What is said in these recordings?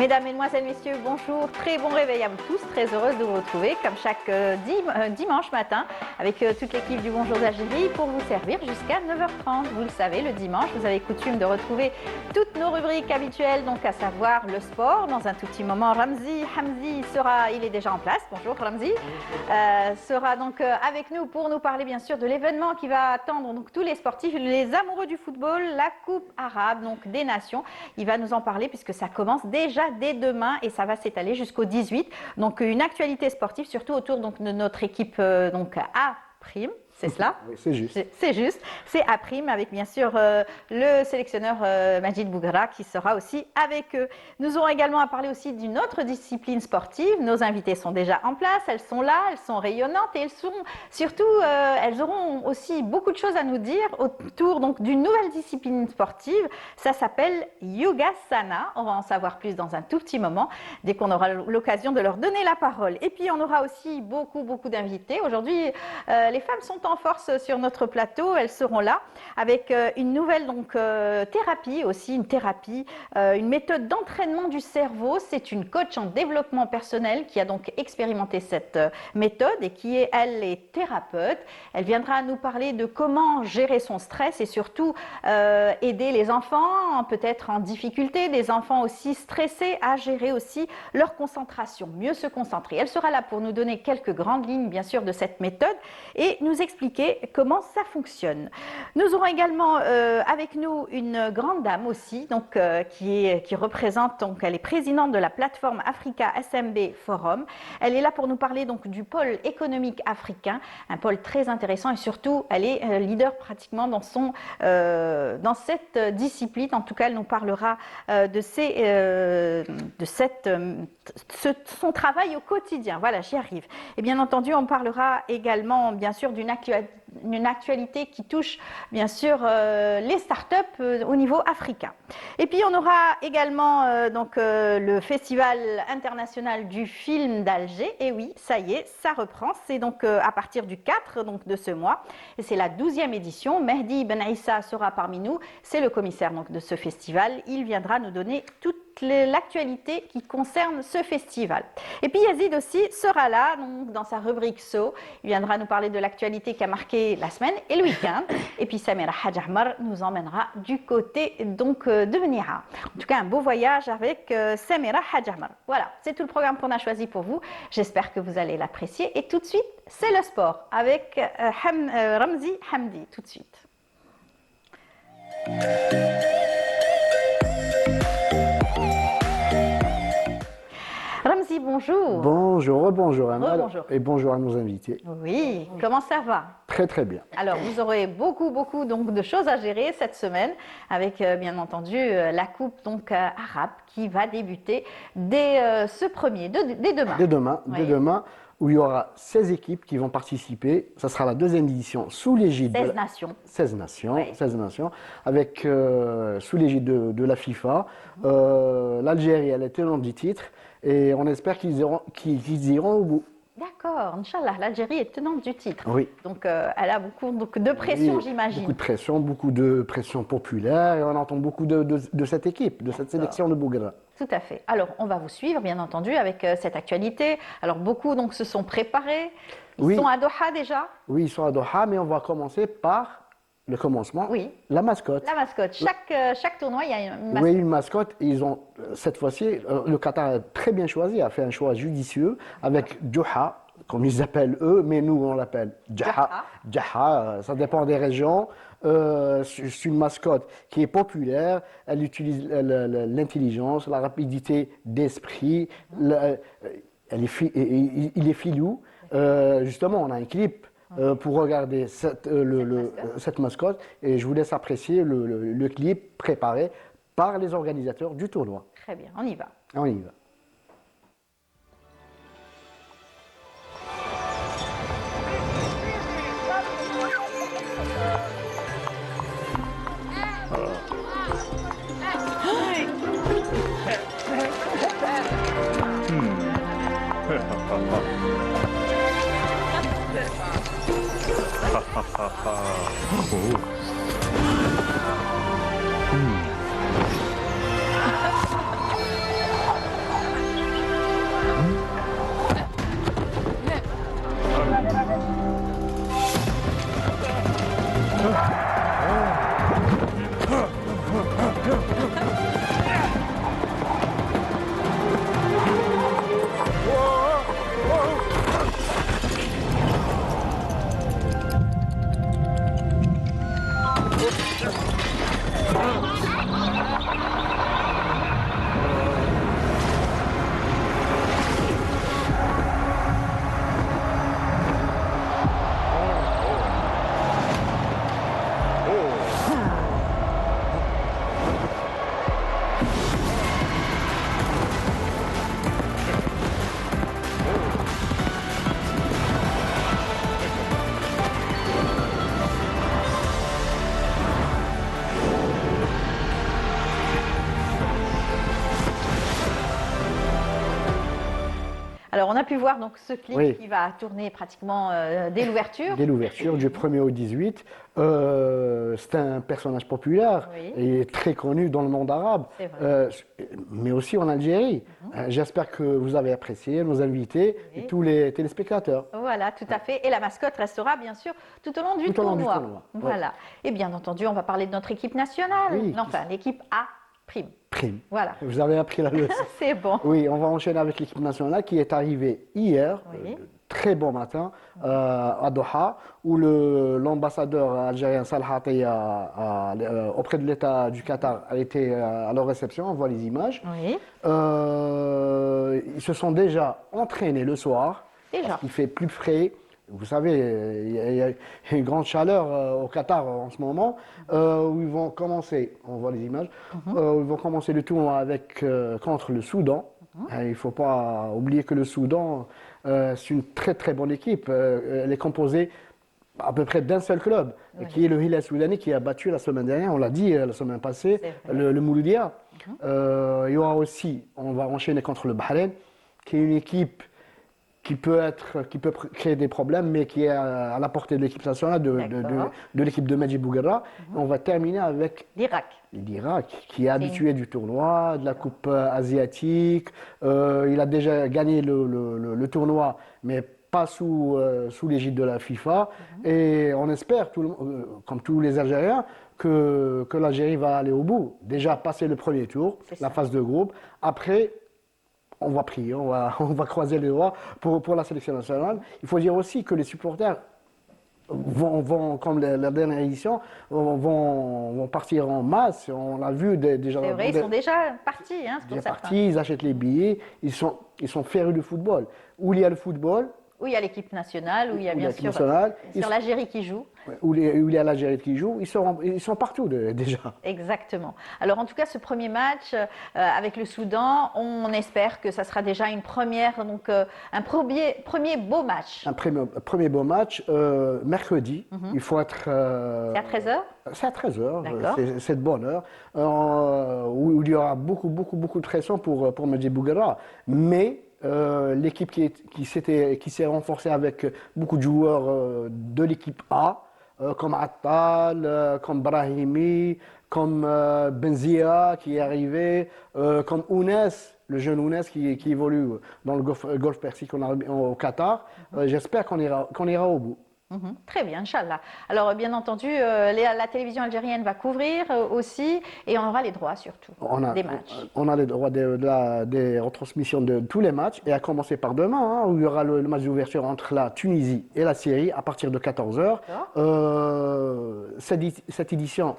Mesdames, Mesdemoiselles, Messieurs, bonjour, très bon réveil à vous tous, très heureuse de vous retrouver comme chaque dimanche matin avec toute l'équipe du Bonjour d'Algérie pour vous servir jusqu'à 9h30. Vous le savez, le dimanche, vous avez coutume de retrouver toutes nos rubriques habituelles, donc à savoir le sport. Dans un tout petit moment, Ramzi Hamdi il est déjà en place, bonjour Ramzi, sera donc avec nous pour nous parler bien sûr de l'événement qui va attendre donc tous les sportifs, les amoureux du football, la Coupe arabe donc des nations. Il va nous en parler puisque ça commence déjà dès demain et ça va s'étaler jusqu'au 18. Donc une actualité sportive surtout autour donc, de notre équipe donc A'. C'est cela? Oui, c'est juste. C'est juste. C'est A' avec bien sûr le sélectionneur Majid Bougra qui sera aussi avec eux. Nous aurons également à parler aussi d'une autre discipline sportive. Nos invités sont déjà en place, elles sont là, elles sont rayonnantes et elles sont surtout, elles auront aussi beaucoup de choses à nous dire autour donc d'une nouvelle discipline sportive. Ça s'appelle Yogasana. On va en savoir plus dans un tout petit moment dès qu'on aura l'occasion de leur donner la parole. Et puis on aura aussi beaucoup d'invités. Aujourd'hui, les femmes sont en force sur notre plateau, elles seront là avec une nouvelle donc, thérapie aussi, une méthode d'entraînement du cerveau. C'est une coach en développement personnel qui a donc expérimenté cette méthode et qui est, elle, est thérapeute. Elle viendra nous parler de comment gérer son stress et surtout aider les enfants peut-être en difficulté, des enfants aussi stressés à gérer aussi leur concentration, mieux se concentrer. Elle sera là pour nous donner quelques grandes lignes bien sûr de cette méthode et nous expliquer comment ça fonctionne. Nous aurons également avec nous une grande dame aussi, donc, qui représente, donc, elle est présidente de la plateforme Africa SMB Forum. Elle est là pour nous parler donc, du pôle économique africain, un pôle très intéressant et surtout elle est leader pratiquement dans, dans cette discipline. En tout cas, elle nous parlera de son travail au quotidien. Voilà, j'y arrive. Et bien entendu, on parlera également bien sûr d'une actualité qui touche bien sûr les startups au niveau africain. Et puis on aura également le Festival international du film d'Alger. Et oui, ça y est, ça reprend. C'est donc à partir du 4 donc, de ce mois. Et c'est la 12e édition. Mehdi Ben Issa sera parmi nous. C'est le commissaire donc, de ce festival. Il viendra nous donner toute l'actualité qui concerne ce festival. Et puis Yazid aussi sera là donc, dans sa rubrique So. Il viendra nous parler de l'actualité qui a marqué la semaine et le week-end. Et puis Samira Hadjahmar nous emmènera du côté donc, de Mniha. En tout cas, un beau voyage avec Samira Hadjahmar. Voilà, c'est tout le programme qu'on a choisi pour vous. J'espère que vous allez l'apprécier. Et tout de suite, c'est le sport avec Ramzi Hamdi. Tout de suite. Ramzi, bonjour. Bonjour, bonjour Amal. Bonjour. Et bonjour à nos invités. Oui, comment ça va? Très bien. Alors, vous aurez beaucoup donc, de choses à gérer cette semaine avec, bien entendu, la Coupe donc, arabe qui va débuter dès dès demain. Dès demain, où il y aura 16 équipes qui vont participer. Ça sera la deuxième édition sous l'égide 16 nations. 16 nations, Oui. 16 nations, avec sous l'égide de la FIFA. L'Algérie, elle est tenante du titre et on espère qu'ils iront au bout. D'accord, Inch'Allah, l'Algérie est tenante du titre. Oui. Donc, elle a beaucoup donc, de pression, Oui, j'imagine. beaucoup de pression populaire et on entend beaucoup de cette équipe, de cette sélection de Bougra. Tout à fait. Alors, on va vous suivre, bien entendu, avec cette actualité. Alors, beaucoup donc, se sont préparés. Ils sont à Doha déjà? Oui, ils sont à Doha, mais on va commencer par le commencement. Oui. La mascotte. La mascotte. Chaque tournoi, il y a une mascotte. Oui, une mascotte. Ils ont, cette fois-ci, le Qatar a très bien choisi, a fait un choix judicieux avec Doha, comme ils appellent eux, mais nous, on l'appelle Jaha. Jaha, ça dépend des régions. C'est une mascotte qui est populaire. Elle utilise l'intelligence, la rapidité d'esprit. Il est filou. Justement, on a un clip pour regarder cette mascotte et je vous laisse apprécier le clip préparé par les organisateurs du tournoi. Très bien, on y va. On y va. Alors, on a pu voir donc ce clip Oui. qui va tourner pratiquement dès l'ouverture. Dès l'ouverture, du 1er au 18. C'est un personnage populaire Oui. et très connu dans le monde arabe, C'est vrai. mais aussi en Algérie. J'espère que vous avez apprécié nos invités et Oui. tous les téléspectateurs. Voilà, tout à fait. Et la mascotte restera bien sûr tout au long du Tout au long du tournoi. tournoi, ouais. Voilà. Et bien entendu, on va parler de notre équipe nationale. Oui. Non, enfin, l'équipe A prime. Prime. Voilà. Vous avez appris la leçon. C'est bon. Oui, on va enchaîner avec l'équipe nationale qui est arrivée hier, Oui. très bon matin, à Doha, où l'ambassadeur algérien Salah Hattaya, auprès de l'État du Qatar, a été à leur réception. On voit les images. Oui. Ils se sont déjà entraînés le soir, Déjà. parce qu'il fait plus frais. Vous savez, il y a une grande chaleur au Qatar en ce moment, où ils vont commencer, on voit les images, où ils vont commencer le tournoi contre le Soudan. Il ne faut pas oublier que le Soudan, c'est une très très bonne équipe. Elle est composée à peu près d'un seul club, qui est le Hilal Soudani, qui a battu la semaine dernière, on l'a dit la semaine passée, C'est vrai. le Mouloudia. Il y aura aussi, on va enchaîner contre le Bahreïn, qui est une équipe qui peut créer des problèmes, mais qui est à la portée de l'équipe nationale, D'accord. de l'équipe de Majid Bouguerra. On va terminer avec L'Irak. l'Irak, qui est habitué du tournoi, de la Coupe asiatique. Il a déjà gagné le tournoi, mais pas sous l'égide de la FIFA. Et on espère, comme tous les Algériens, que l'Algérie va aller au bout. Déjà passer le premier tour, C'est la ça. phase de groupe. Après, on va prier, on va croiser les doigts pour la sélection nationale. Il faut dire aussi que les supporters comme la dernière édition, vont partir en masse. On l'a vu déjà. C'est vrai, ils sont déjà partis, hein, pour déjà certains. partis, ils achètent les billets, ils sont férus du football. Où il y a le football, Où il y a l'équipe nationale, où il y a bien l'équipe sûr, nationale, l'Algérie qui joue. où il y a l'Algérie qui joue, ils sont partout déjà. Exactement. Alors en tout cas, ce premier match avec le Soudan, on espère que ça sera déjà une première, donc un premier beau match. Un premier beau match, mercredi. Il faut être. C'est à 13h? C'est à 13h, D'accord. c'est de bonne heure, où il y aura beaucoup de pression pour Majid Bouguerra. Mais l'équipe qui s'est renforcée avec beaucoup de joueurs de l'équipe A, comme Attal, comme Brahimi, comme Benzia qui est arrivé, comme Ounes, le jeune Ounes qui évolue dans le golfe Persique au Qatar. J'espère qu'on ira au bout. Très bien, Inch'Allah. Alors, bien entendu, la télévision algérienne va couvrir aussi et on aura les droits surtout des matchs. On a les droits des retransmissions de tous les matchs, et à commencer par demain, hein, où il y aura le match d'ouverture entre la Tunisie et la Syrie à partir de 14h. Cette édition,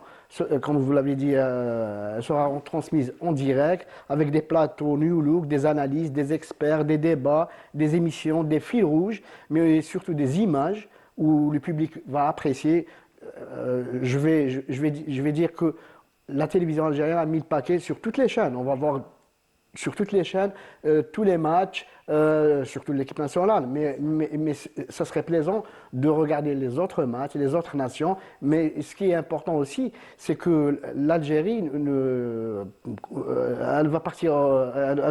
comme vous l'avez dit, sera transmise en direct avec des plateaux New Look, des analyses, des experts, des débats, des émissions, des fils rouges, mais surtout des images où le public va apprécier. Je vais dire que la télévision algérienne a mis le paquet sur toutes les chaînes. On va voir sur toutes les chaînes tous les matchs, surtout l'équipe nationale. Mais ça serait plaisant de regarder les autres matchs, les autres nations. Mais ce qui est important aussi, c'est que l'Algérie, elle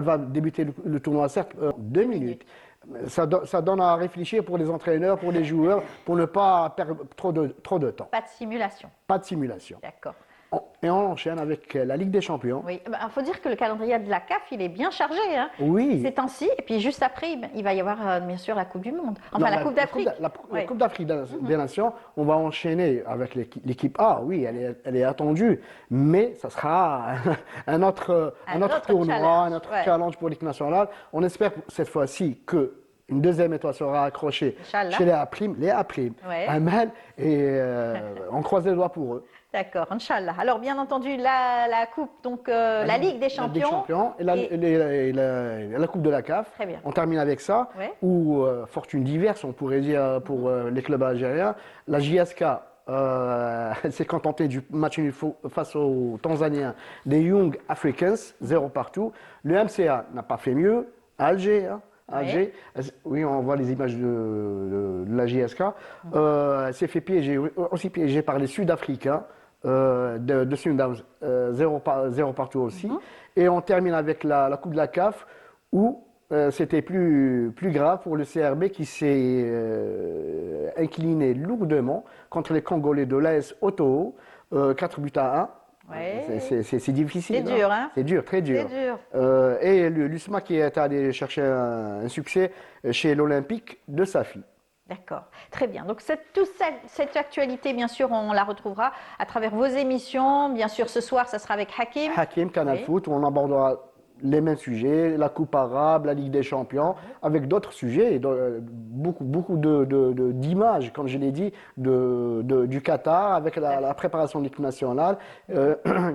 va débuter le tournoi, certes, en 2 minutes. Ça donne à réfléchir pour les entraîneurs, pour les joueurs, pour ne pas perdre trop de temps. Pas de simulation. Pas de simulation. D'accord. Et on enchaîne avec la Ligue des Champions. Oui, il faut dire que le calendrier de la CAF, il est bien chargé, hein, Oui. ces temps-ci. Et puis juste après, il va y avoir bien sûr la Coupe du Monde. Enfin, Non, la Coupe d'Afrique. La Oui. Coupe d'Afrique des Nations, on va enchaîner avec l'équipe A. Oui, elle est attendue, mais ça sera un autre tournoi, challenge. un autre Ouais. challenge pour l'équipe nationale. On espère cette fois-ci que une deuxième étoile sera accrochée Inch'Allah. chez les A', Ouais. Amen, et on croise les doigts pour eux. D'accord, Inch'Allah. Alors, bien entendu, la Coupe, donc la Ligue des Champions. La Ligue des Champions et la Coupe de la CAF. Très bien. On termine avec ça. Ouais. Ou fortune diverse, on pourrait dire, pour les clubs algériens. La JSK elle s'est contentée du match nul face aux Tanzaniens des Young Africans, 0 partout. Le MCA n'a pas fait mieux. Alger, hein. Alger. Oui, on voit les images de la JSK. Elle s'est fait aussi piéger par les Sud-Africains de Sundowns, 0 partout aussi. Et on termine avec la Coupe de la CAF où c'était plus grave pour le CRB qui s'est incliné lourdement contre les Congolais de l'AS Otto, 4 buts à 1. Ouais. C'est difficile. C'est dur, hein? C'est dur, très dur. C'est dur. Et l'USMA qui est allé chercher un succès chez l'Olympique de Safi. D'accord, très bien. Donc cette actualité, bien sûr, on la retrouvera à travers vos émissions. Bien sûr, ce soir, ça sera avec Hakim. Hakim, Canal Oui. Foot, où on abordera les mêmes sujets, la Coupe arabe, la Ligue des Champions, avec d'autres sujets, et beaucoup d'images, comme je l'ai dit, du Qatar, avec la préparation de l'équipe nationale,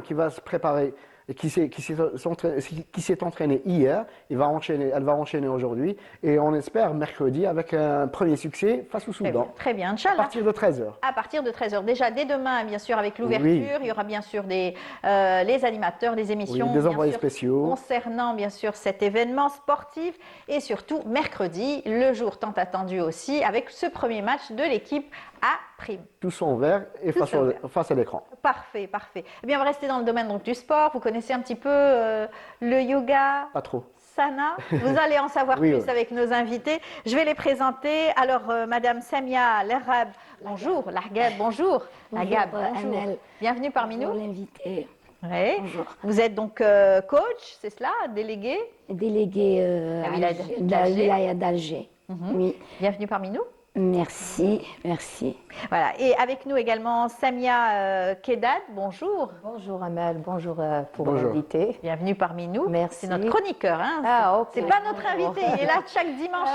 qui va se préparer, et qui s'est entraînée hier, elle va enchaîner aujourd'hui, et on espère mercredi avec un premier succès face au Soudan. Très bien, À Inch'Allah. partir de 13h. À partir de 13h. Déjà, dès demain, bien sûr, avec l'ouverture, Oui. il y aura bien sûr les animateurs, des émissions. Oui, des bien envoyés sûr, spéciaux. concernant, bien sûr, cet événement sportif. Et surtout, mercredi, le jour tant attendu aussi, avec ce premier match de l'équipe A prime. Tous en vert et Tous en vert. face à l'écran. Parfait, parfait. Eh bien, on va rester dans le domaine donc, du sport. Vous connaissez un petit peu le yoga, Pas trop. Sana. Vous allez en savoir Oui, plus oui. avec nos invités. Je vais les présenter. Alors, Madame Samia Lerhab, bonjour. Largab, bonjour. Lagab, bonjour. Amel. Bienvenue parmi Bonjour nous. l'invité. Oui. Bonjour. Vous êtes donc coach, c'est cela, délégué. Délégué La wilaya de la d'Alger. wilaya d'Alger. Oui, Bienvenue parmi nous. merci, merci. Voilà. Et avec nous également Samia Kedad, bonjour. Bonjour Amel, bonjour pour Bonjour. l'invité. Bienvenue parmi nous. Merci. C'est notre chroniqueur. Hein. Ah, ok. C'est pas notre invité, il est là chaque dimanche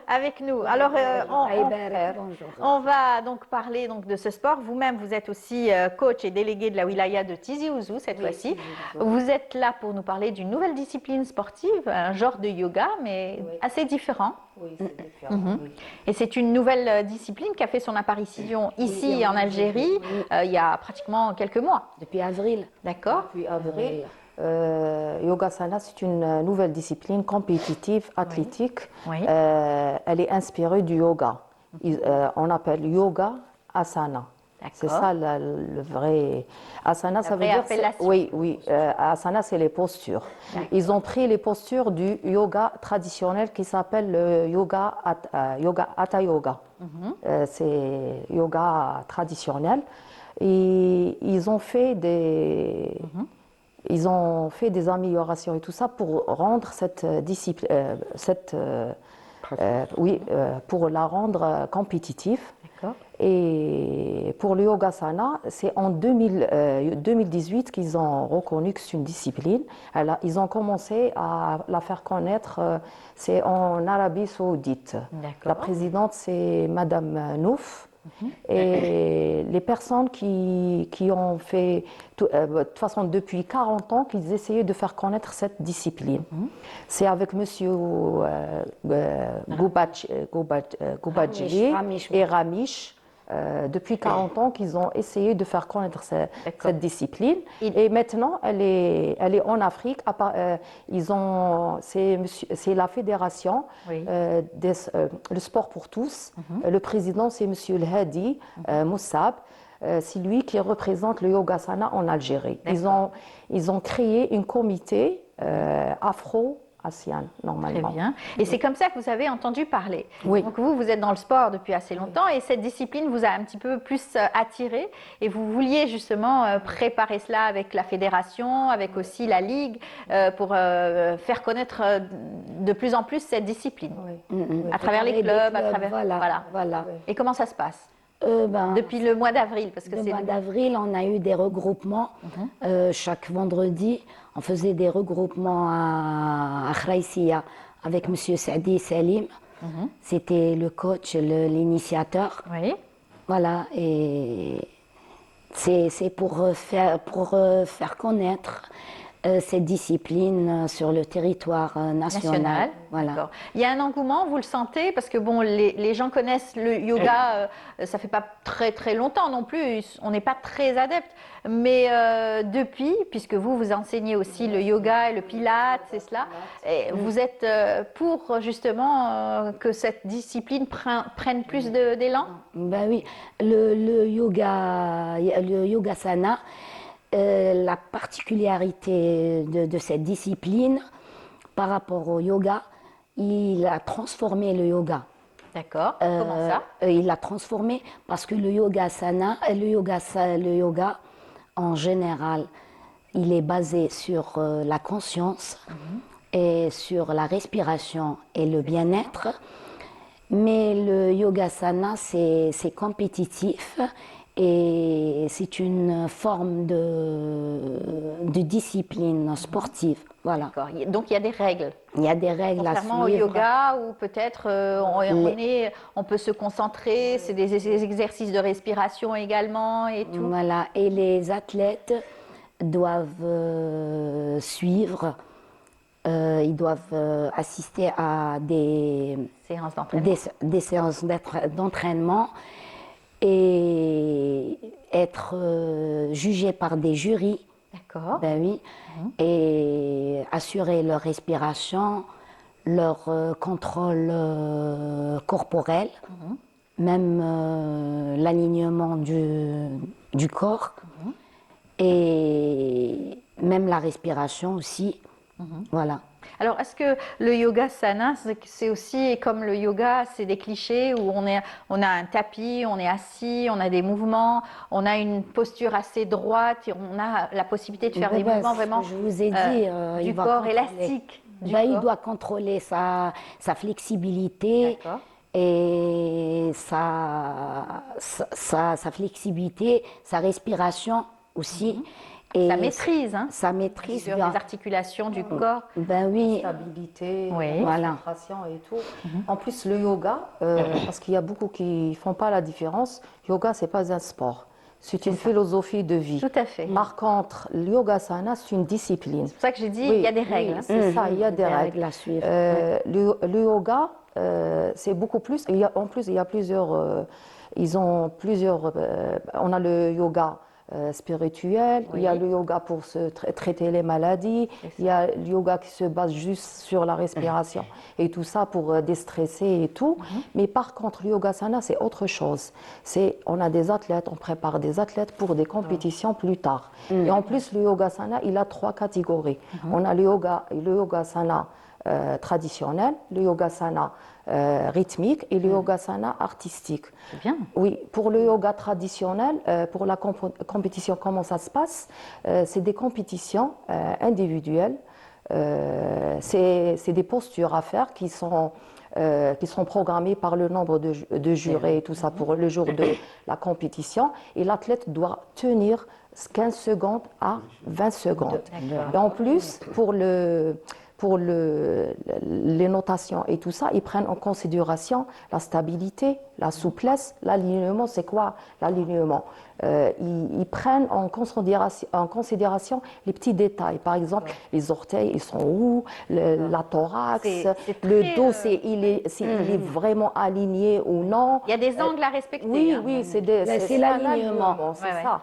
avec nous. Alors, Aïber, bonjour. on va donc parler donc, de ce sport. Vous-même, vous êtes aussi coach et délégué de la wilaya de Tizi Ouzou cette fois-ci. Vous êtes là pour nous parler d'une nouvelle discipline sportive, un genre de yoga, mais Oui. assez différent. Oui, c'est différent. Oui. Et c'est une nouvelle discipline qui a fait son apparition ici en Algérie il y a pratiquement quelques mois. Depuis avril. D'accord? Depuis avril, Yogasana, c'est une nouvelle discipline compétitive, athlétique. Oui. Elle est inspirée du yoga. On appelle yoga asana. C'est D'accord. ça le vrai. Asana, ça veut vraie dire. appellation. Oui, oui. Asana, c'est les postures. Ils ont pris les postures du yoga traditionnel qui s'appelle le yoga, Hatha Yoga. C'est yoga traditionnel. Et ils ont fait des. Ils ont fait des améliorations et tout ça pour rendre cette discipline, pour la rendre compétitive. D'accord. Et pour le Yogasana, c'est en 2018 qu'ils ont reconnu que c'est une discipline. Ils ont commencé à la faire connaître, c'est en Arabie Saoudite. D'accord. La présidente, c'est Madame Nouf. Et les personnes qui ont fait, de toute façon depuis 40 ans, qu'ils essayaient de faire connaître cette discipline. C'est avec Monsieur Goubadjili Ramish. et Ramish. Depuis 40 ans qu'ils ont essayé de faire connaître cette discipline. Et maintenant, elle est en Afrique. C'est la fédération, Oui. le sport pour tous. Le président, c'est Monsieur El Hadi Moussab. C'est lui qui représente le Yogasana en Algérie. Ils ont créé un comité afro-ASEAN, normalement. Très bien. Et c'est comme ça que vous avez entendu parler. Oui. Donc vous êtes dans le sport depuis assez longtemps et cette discipline vous a un petit peu plus attiré et vous vouliez justement préparer cela avec la fédération, avec aussi la ligue pour faire connaître de plus en plus cette discipline. À travers les Des clubs, à travers... Voilà. Et comment ça se passe Ben, depuis le mois d'avril parce que le c'est mois d'avril, on a eu des regroupements. Chaque vendredi, on faisait des regroupements à Khraïsia avec M. Saadi Salim. C'était le coach, l'initiateur. Oui. Voilà, et c'est pour faire connaître cette discipline sur le territoire national. Voilà. D'accord. Il y a un engouement, vous le sentez, parce que bon, les gens connaissent le yoga, ça fait pas très très longtemps non plus, on n'est pas très adepte, mais depuis, puisque vous enseignez aussi le yoga et le pilate, c'est cela, et vous êtes pour justement que cette discipline prenne plus d'élan. Ben oui, le yogasana, la particularité de cette discipline par rapport au yoga, il a transformé le yoga. D'accord. Comment ça? Il l'a transformé parce que le yoga asana, le yoga en général, il est basé sur la conscience et sur la respiration et le bien-être. Mais le yoga asana, c'est compétitif et c'est une forme de discipline sportive. Voilà. D'accord. Donc il y a des règles. Il y a des règles à Contrairement au suivre. yoga où peut-être on peut se concentrer, c'est des exercices de respiration également et tout. Voilà, et les athlètes doivent suivre, ils doivent assister à Séance d'entraînement. des séances d'entraînement et être jugés par des jurys. D'accord. Ben oui, et assurer leur respiration, leur contrôle corporel, même l'alignement du corps et même la respiration aussi. Voilà. Alors, est-ce que le yoga sana, c'est aussi comme le yoga, c'est des clichés où on a un tapis, on est assis, on a des mouvements, on a une posture assez droite et on a la possibilité de faire des mouvements vraiment je vous ai dit, du il va corps contrôler. élastique. Du Il corps. doit contrôler sa flexibilité D'accord. et sa flexibilité, sa respiration aussi. Et Sa maîtrise, hein, sa maîtrise. sur les articulations du corps. Ben oui, Stabilité, Oui. Voilà. concentration et tout. En plus, le yoga, parce qu'il y a beaucoup qui ne font pas la différence, yoga, ce n'est pas un sport. C'est une philosophie de vie. Tout à fait. Par contre, le yoga sana, c'est une discipline. C'est pour ça que j'ai dit, il y a des règles. Oui, c'est ça, il y a des règles. à suivre. Le yoga, c'est beaucoup plus. En plus, il y a plusieurs. Ils ont plusieurs. On a le yoga spirituel, il y a le yoga pour se traiter les maladies, il y a le yoga qui se base juste sur la respiration et tout ça pour déstresser et tout. Mais par contre, le yoga sana, c'est autre chose. On a des athlètes, on prépare des athlètes pour des compétitions plus tard. Et en plus, le yoga sana, il a 3 catégories. On a le yoga sana traditionnel, le yoga sana rythmique et le yoga sana artistique. C'est bien. Oui, pour le yoga traditionnel, pour la compétition, comment ça se passe? C'est des compétitions individuelles. C'est des postures à faire qui sont programmées par le nombre de jurés et tout ça pour le jour de la compétition. Et l'athlète doit tenir 15 secondes à 20 secondes. Et en plus, pour les notations et tout ça, ils prennent en considération la stabilité, la souplesse, l'alignement. C'est quoi l'alignement? Ils prennent en considération les petits détails. Par exemple, les orteils, ils sont où? La thorax, le dos, il est vraiment aligné ou non. Il y a des angles à respecter. Oui, hein. oui, c'est l'alignement. c'est Ouais, ça.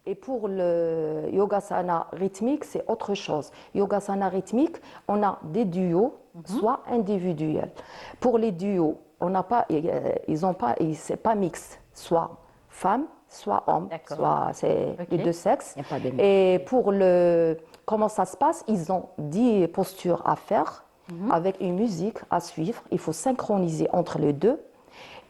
Et pour le yogasana rythmique, c'est autre chose. Yogasana rythmique, on a des duos, soit individuels. Pour les duos, c'est pas mixte, soit femme, soit homme, soit c'est les deux sexes. Il y a pas de mix. Et pour comment ça se passe, ils ont 10 postures à faire avec une musique à suivre. Il faut synchroniser entre les deux.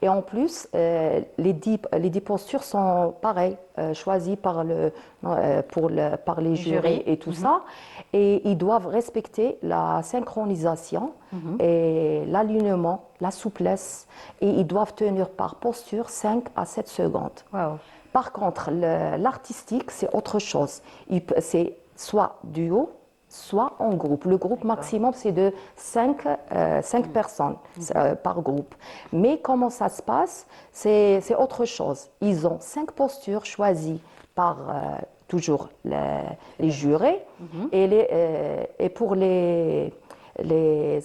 Et en plus, les 10 postures sont pareilles, choisies par les jurys et tout ça. Et ils doivent respecter la synchronisation et l'alignement, la souplesse. Et ils doivent tenir par posture 5 à 7 secondes. Wow. Par contre, l'artistique, c'est autre chose. C'est soit duo, soit en groupe. Le groupe maximum, c'est de 5 personnes par groupe. Mais comment ça se passe? C'est autre chose. Ils ont 5 postures choisies par toujours les jurés. Et pour les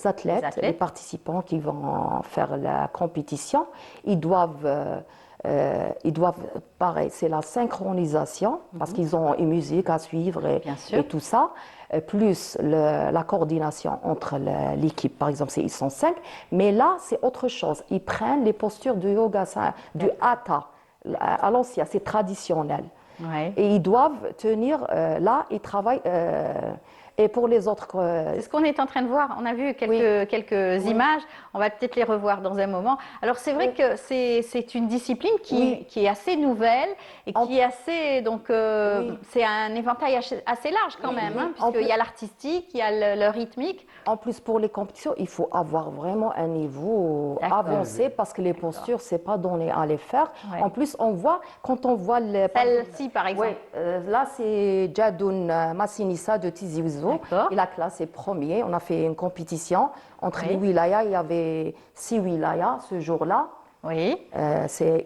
athlètes, les participants qui vont faire la compétition, ils doivent, pareil, c'est la synchronisation, parce qu'ils ont une musique à suivre et tout ça, plus la coordination entre l'équipe, par exemple, ils sont 5, mais là, c'est autre chose. Ils prennent les postures du yoga, du hatha, à l'ancien, c'est traditionnel. Ouais. Et ils doivent tenir, là, ils travaillent Et pour les autres, C'est ce qu'on est en train de voir. On a vu quelques images. On va peut-être les revoir dans un moment. Alors, c'est vrai que c'est une discipline qui est assez nouvelle et qui est assez. Donc, c'est un éventail assez large quand même, hein, puisqu'il y a l'artistique, il y a le rythmique. en plus, pour les compétitions, il faut avoir vraiment un niveau avancé parce que les postures, c'est pas donné à les faire. Ouais. En plus, on voit, quand on voit Celle-ci, par exemple. là, c'est Jadoun Massinissa de Tizi Ouzou. D'accord. Il a classé premier. On a fait une compétition entre Oui. les wilayas. Il y avait 6 wilayas ce jour-là. Oui.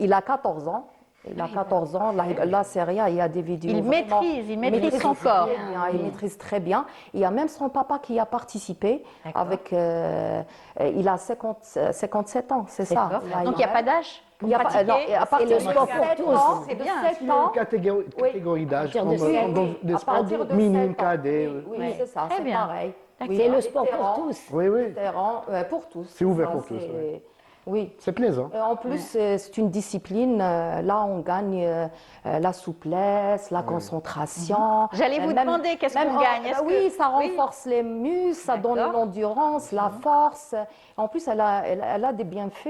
Il a 14 ans. Il a 14 ans. Là, c'est rien. Il y a des vidéos. Il vraiment- maîtrise son corps. très bien, il maîtrise très bien. Il y a même son papa qui a participé. Avec, il a 57 ans, c'est ça. D'accord. Là, Donc, il n'y a pas d'âge il y a pas, pratiquer. non, et à partir le de sport pour 7 tous. ans, C'est de bien. 7 ans, Catégorie d'âge, À partir de comme sept, dans oui. des à sports partir de minime, 7 ans. cadet. Oui, Oui. c'est ça, Très c'est bien. pareil. C'est le sport pour vétérans, tous. Oui, oui. vétérans, pour tous. C'est ouvert Ça, pour tous, c'est- Oui. C'est plaisant. Et en plus, c'est une discipline, là, on gagne la souplesse, la concentration. J'allais vous Même- demander qu'est-ce même qu'on en- gagne. Est-ce oui, que- ça oui. renforce les muscles, ça donne D'accord. l'endurance, la force. En plus, elle a des bienfaits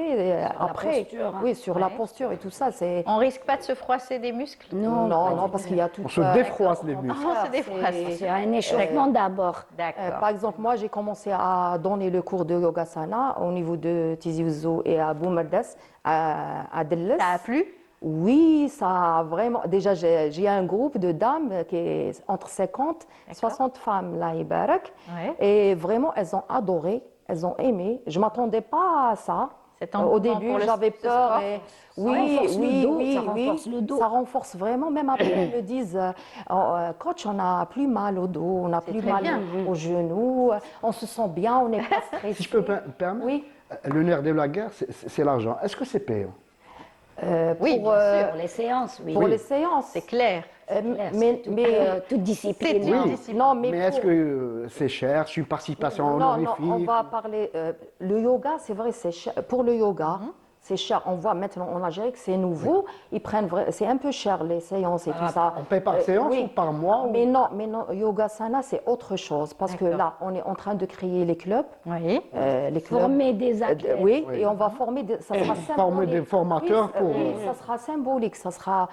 après. posture, hein. Oui, sur la posture et tout ça. C'est... On risque pas de se froisser des muscles? Non, Non, parce qu'il y a tout. On se défroisse les muscles. Ah, on se défroisse. c'est un échauffement d'abord. D'accord. Par exemple, moi, j'ai commencé à donner le cours de Yogasana au niveau de Tizi Ouzou et à Boumerdes, à Delles. Ça a plu? Oui, ça a vraiment. Déjà, j'ai un groupe de dames qui est entre 50 et 60 femmes, là, Ibarak. Ouais. Et vraiment, elles ont adoré, elles ont aimé. Je ne m'attendais pas à ça. Cet engouement Au début, pour j'avais ce peur. sport. Et... Ça renforce le dos, ça renforce le dos. Ça renforce vraiment. Même après, ils me disent, coach, on n'a plus mal au dos, on n'a plus très mal bien. aux genoux, on se sent bien, on n'est pas stressé. Si je peux me permettre, Oui. le nerf de la guerre, c'est l'argent. Est-ce que c'est payant? Oui, pour, bien sûr. Pour les séances, oui. pour les séances. C'est clair. Toute discipline. C'est non. une non, mais, Mais est-ce pour- que c'est cher? C'est une participation non, honorifique? on va parler. Le yoga, c'est vrai, c'est cher. Pour le yoga, Mhm. c'est cher. On voit maintenant en Algérie que c'est nouveau. Ils prennent c'est un peu cher les séances et tout ça. On paye par séance oui. ou par mois? Mais non, Yoga Sana, c'est autre chose. Parce que D'accord. là, on est en train de créer les clubs. Oui. Les clubs. Former des athlètes. Oui, Oui. et on va former, ça sera Former symbolique. des formateurs Oui, pour- oui, ça sera symbolique, ça sera,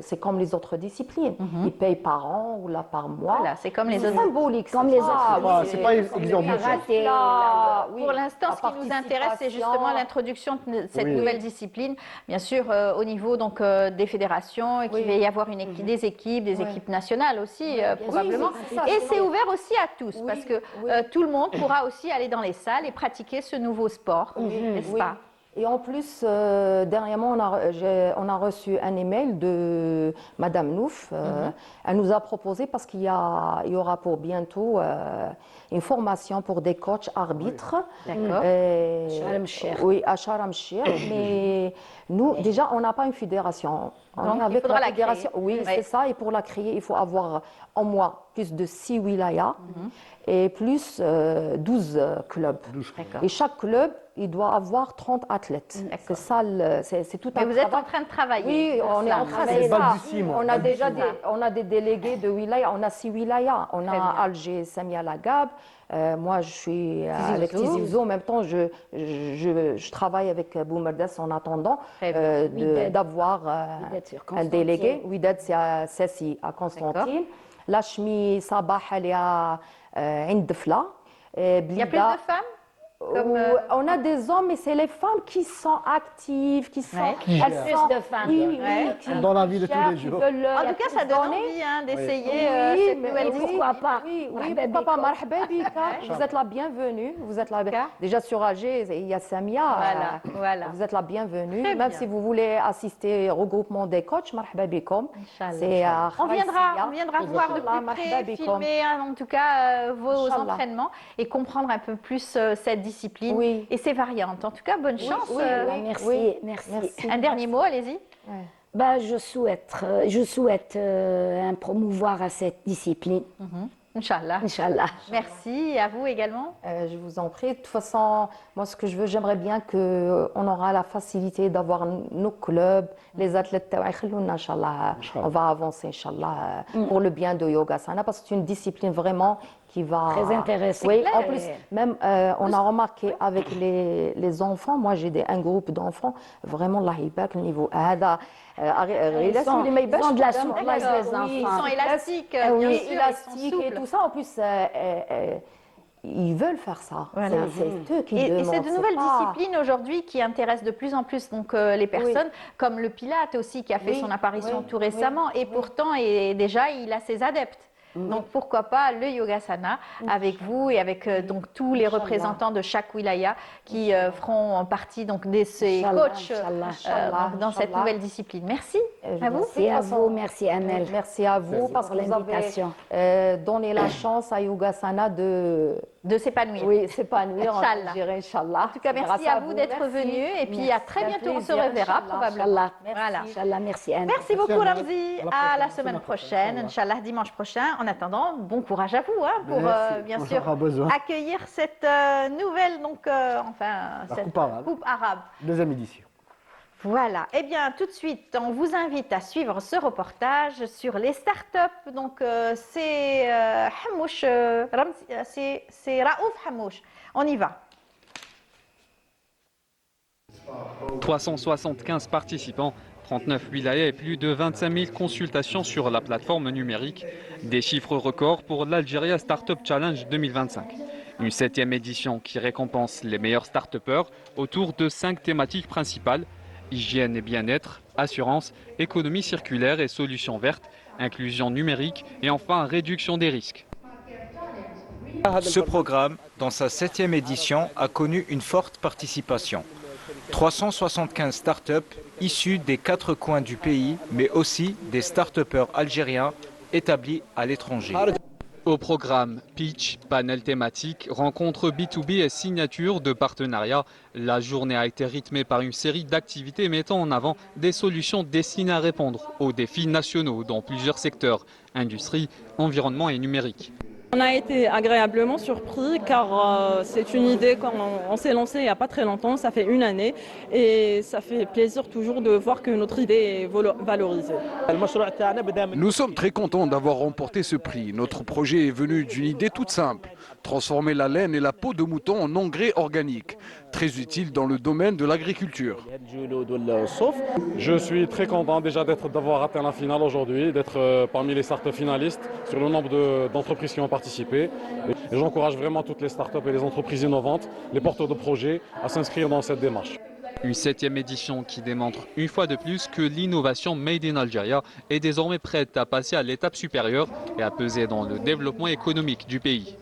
c'est comme les autres disciplines. Ils payent par an ou là par mois. Voilà, c'est comme les C'est autres. symbolique. Comme c'est les pas- autres. Ah, oui, c'est pas Comme exorbitant. le karaté, Là, oui, Pour l'instant, la ce qui nous intéresse, c'est justement participation. l'introduction de cette Oui. nouvelle discipline, bien sûr, au niveau donc, des fédérations, et qu'il Oui. va y avoir des équipes, des Ouais. équipes nationales aussi, probablement. c'est ça, Et c'est c'est vrai. ouvert aussi à tous, parce que tout le monde pourra aussi aller dans les salles et pratiquer ce nouveau sport, n'est-ce Oui. pas? Et en plus, dernièrement, on a reçu un email de Madame Nouf. Elle nous a proposé, parce il y aura pour bientôt une formation pour des coachs arbitres. D'accord. Sharm el-Sheikh. Oui, à Sharm el-Sheikh. Mais nous, déjà, on n'a pas une fédération. On Donc, est il avec faudra la fédération. créer. Oui, Oui. c'est ça. Et pour la créer, il faut avoir en moins plus de 6 wilayas et plus 12 clubs. D'accord. Et chaque club, il doit avoir 30 athlètes. C'est ça, c'est tout Mais un vous êtes en travail. train de travailler. Oui, pour on est ça. en train de C'est ça. balbutiement, On a déjà balbutiement. on a des délégués de wilaya, on a 6 wilayas. On Très bien. a Alger, Samia Lagab. Moi, je suis avec Ouzou. Tizi Ouzou. En même temps, je travaille avec Boumerdes en attendant Très bien. Widad. d'avoir Widad sur un Constantine. délégué. Widad, c'est à Sassi, à Constantine. Lachmi Sabah, elle est à Indefla. Il y a plus de femmes? Comme, On a des hommes, mais c'est les femmes qui sont actives, qui sont. Ouais. Elles Plus sont- de femmes. Oui, Ouais. oui, qui Dans la vie de tous gèrent, les qui jours. veulent En tout cas, ça donne donner. envie d'essayer Oui, cette mais nouvelle oui, discipline. pourquoi pas. Oui, Marhaba pourquoi pas, bikoum. marhaba bika. Vous êtes la bienvenue. Vous êtes la D'accord. déjà sur Alger, il y a Samia. Voilà, voilà. Vous êtes la bienvenue. Très Même bien. si vous voulez assister au regroupement des coachs, marhaba bikoum. Inch'Allah. C'est à On viendra Khaïsia. voir de Inch'Allah, plus près, marhaba bikoum. filmer en tout cas vos Inch'Allah. entraînements et comprendre un peu plus cette discipline Oui. et ses variantes. En tout cas, bonne chance. oui, oui. Merci, Oui. merci. Merci. Un dernier mot, allez-y. Bah, je souhaite promouvoir à cette discipline Inch'Allah. Inch'Allah. Merci, et à vous également. Je vous en prie. De toute façon, moi, ce que je veux, j'aimerais bien qu'on aura la facilité d'avoir nos clubs, les athlètes. Inch'Allah, on va avancer, Inch'Allah, pour le bien de Yogasana, parce que c'est une discipline vraiment qui va... Très intéressant. Oui, en plus, même, on a remarqué avec les enfants, moi, j'ai un groupe d'enfants, vraiment, Allah يبارك le niveau. Ils sont de la souplesse, les enfants. Oui, ils sont élastiques, Oui, bien sûr, ils sont élastiques et souples. tout ça. En plus, ils veulent faire ça. Voilà. C'est eux qui Et demandent. c'est de nouvelles pas- disciplines aujourd'hui qui intéressent de plus en plus donc, les personnes, comme le Pilate aussi qui a fait Oui, son apparition oui, tout récemment, et pourtant déjà il a ses adeptes. Donc pourquoi pas le Yogasana avec vous et avec donc tous les représentants de chaque wilaya qui feront partie donc de ces Inch'Allah, coachs Inch'Allah. dans cette Inch'Allah. nouvelle discipline. Merci à vous. Merci à vous, merci Amel. Merci à vous parce que pour vous avez l'invitation. donné la chance à Yogasana De s'épanouir. s'épanouir en Inch'Allah. Algérie, Inch'Allah. En tout cas, merci à vous d'être venu et puis à très bientôt, on se reverra probablement. Voilà. Inch'Allah, merci Amel. Merci beaucoup Amel. Ramzi, À la à la prochaine, semaine semaine prochaine, prochaine, Inch'Allah dimanche prochain. En attendant, bon courage à vous hein, pour Merci. bien On sûr aura besoin. accueillir cette nouvelle cette Coupe arabe. coupe arabe. Deuxième édition. Voilà. Eh bien, tout de suite, on vous invite à suivre ce reportage sur les startups. Donc, c'est Hamouche, c'est Raouf Hamouche. On y va. 375 participants, 39 wilayas et plus de 25 000 consultations sur la plateforme numérique. Des chiffres records pour l'Algeria Startup Challenge 2025. Une 7e édition qui récompense les meilleurs start-upers autour de 5 thématiques principales: hygiène et bien-être, assurance, économie circulaire et solutions vertes, inclusion numérique et enfin réduction des risques. Ce programme, dans sa 7e édition, a connu une forte participation. 375 startups issues des 4 coins du pays, mais aussi des start-upers algériens établis à l'étranger. Au programme, pitch, panel thématique, rencontres B2B et signature de partenariats. La journée a été rythmée par une série d'activités mettant en avant des solutions destinées à répondre aux défis nationaux dans plusieurs secteurs: industrie, environnement et numérique. On a été agréablement surpris car c'est une idée qu'on s'est lancée il n'y a pas très longtemps, ça fait une année et ça fait plaisir toujours de voir que notre idée est valorisée. Nous sommes très contents d'avoir remporté ce prix. Notre projet est venu d'une idée toute simple: transformer la laine et la peau de mouton en engrais organique, très utile dans le domaine de l'agriculture. Je suis très content déjà d'avoir atteint la finale aujourd'hui, d'être parmi les startups finalistes sur le nombre d'entreprises qui ont participé. Et j'encourage vraiment toutes les startups et les entreprises innovantes, les porteurs de projets, à s'inscrire dans cette démarche. Une 7e édition qui démontre une fois de plus que l'innovation Made in Algeria est désormais prête à passer à l'étape supérieure et à peser dans le développement économique du pays.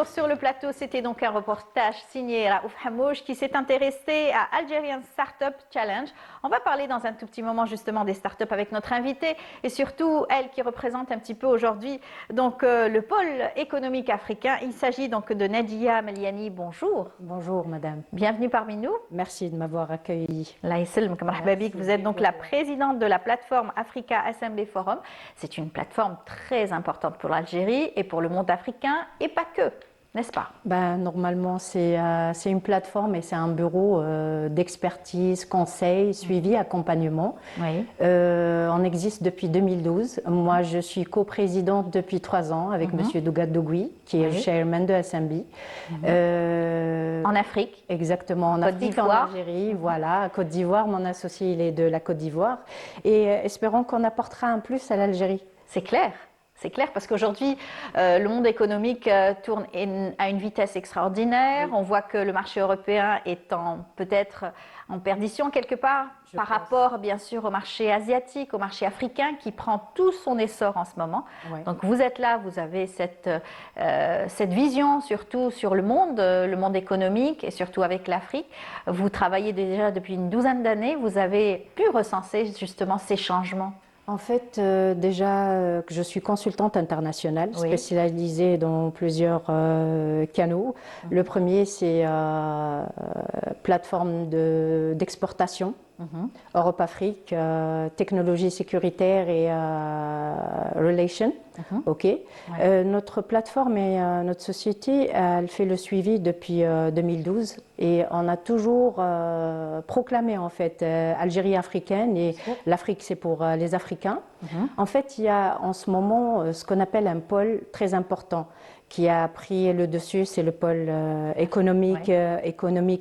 Sur le plateau, c'était donc un reportage signé Raouf Hamouche qui s'est intéressé à Algerian Startup Challenge. On va parler dans un tout petit moment justement des startups avec notre invitée et surtout elle qui représente un petit peu aujourd'hui donc le pôle économique africain. Il s'agit donc de Nadia Meliani. Bonjour. Bonjour madame. Bienvenue parmi nous. Merci de m'avoir accueilli. Vous êtes donc la présidente de la plateforme Africa Assembly Forum. C'est une plateforme très importante pour l'Algérie et pour le monde africain et pas que. n'est-ce pas? Normalement, c'est une plateforme et c'est un bureau d'expertise, conseil, suivi, accompagnement. Oui. On existe depuis 2012. Moi, je suis coprésidente depuis 3 ans avec M. Dougat Dougui, qui est le chairman de SMB. En Afrique? Exactement, en Côte Afrique, en d'Ivoire. Algérie, voilà, Côte d'Ivoire. Mon associé, il est de la Côte d'Ivoire. Et espérons qu'on apportera un plus à l'Algérie. C'est clair. C'est clair parce qu'aujourd'hui, le monde économique tourne à une vitesse extraordinaire. On voit que le marché européen est peut-être en perdition quelque part par rapport, bien sûr, au marché asiatique, au marché africain qui prend tout son essor en ce moment. Ouais. Donc vous êtes là, vous avez cette vision surtout sur le monde économique et surtout avec l'Afrique. Vous travaillez déjà depuis une douzaine d'années. Vous avez pu recenser justement ces changements. En fait, déjà, je suis consultante internationale, Oui. spécialisée dans plusieurs canaux. Le premier, c'est plateforme d'exportation, Europe-Afrique, technologie sécuritaire et relations. OK. Notre plateforme et notre société, elle fait le suivi depuis 2012 et on a toujours proclamé en fait Algérie africaine et l'Afrique c'est pour les Africains. En fait, il y a en ce moment ce qu'on appelle un pôle très important qui a pris le dessus, c'est le pôle économique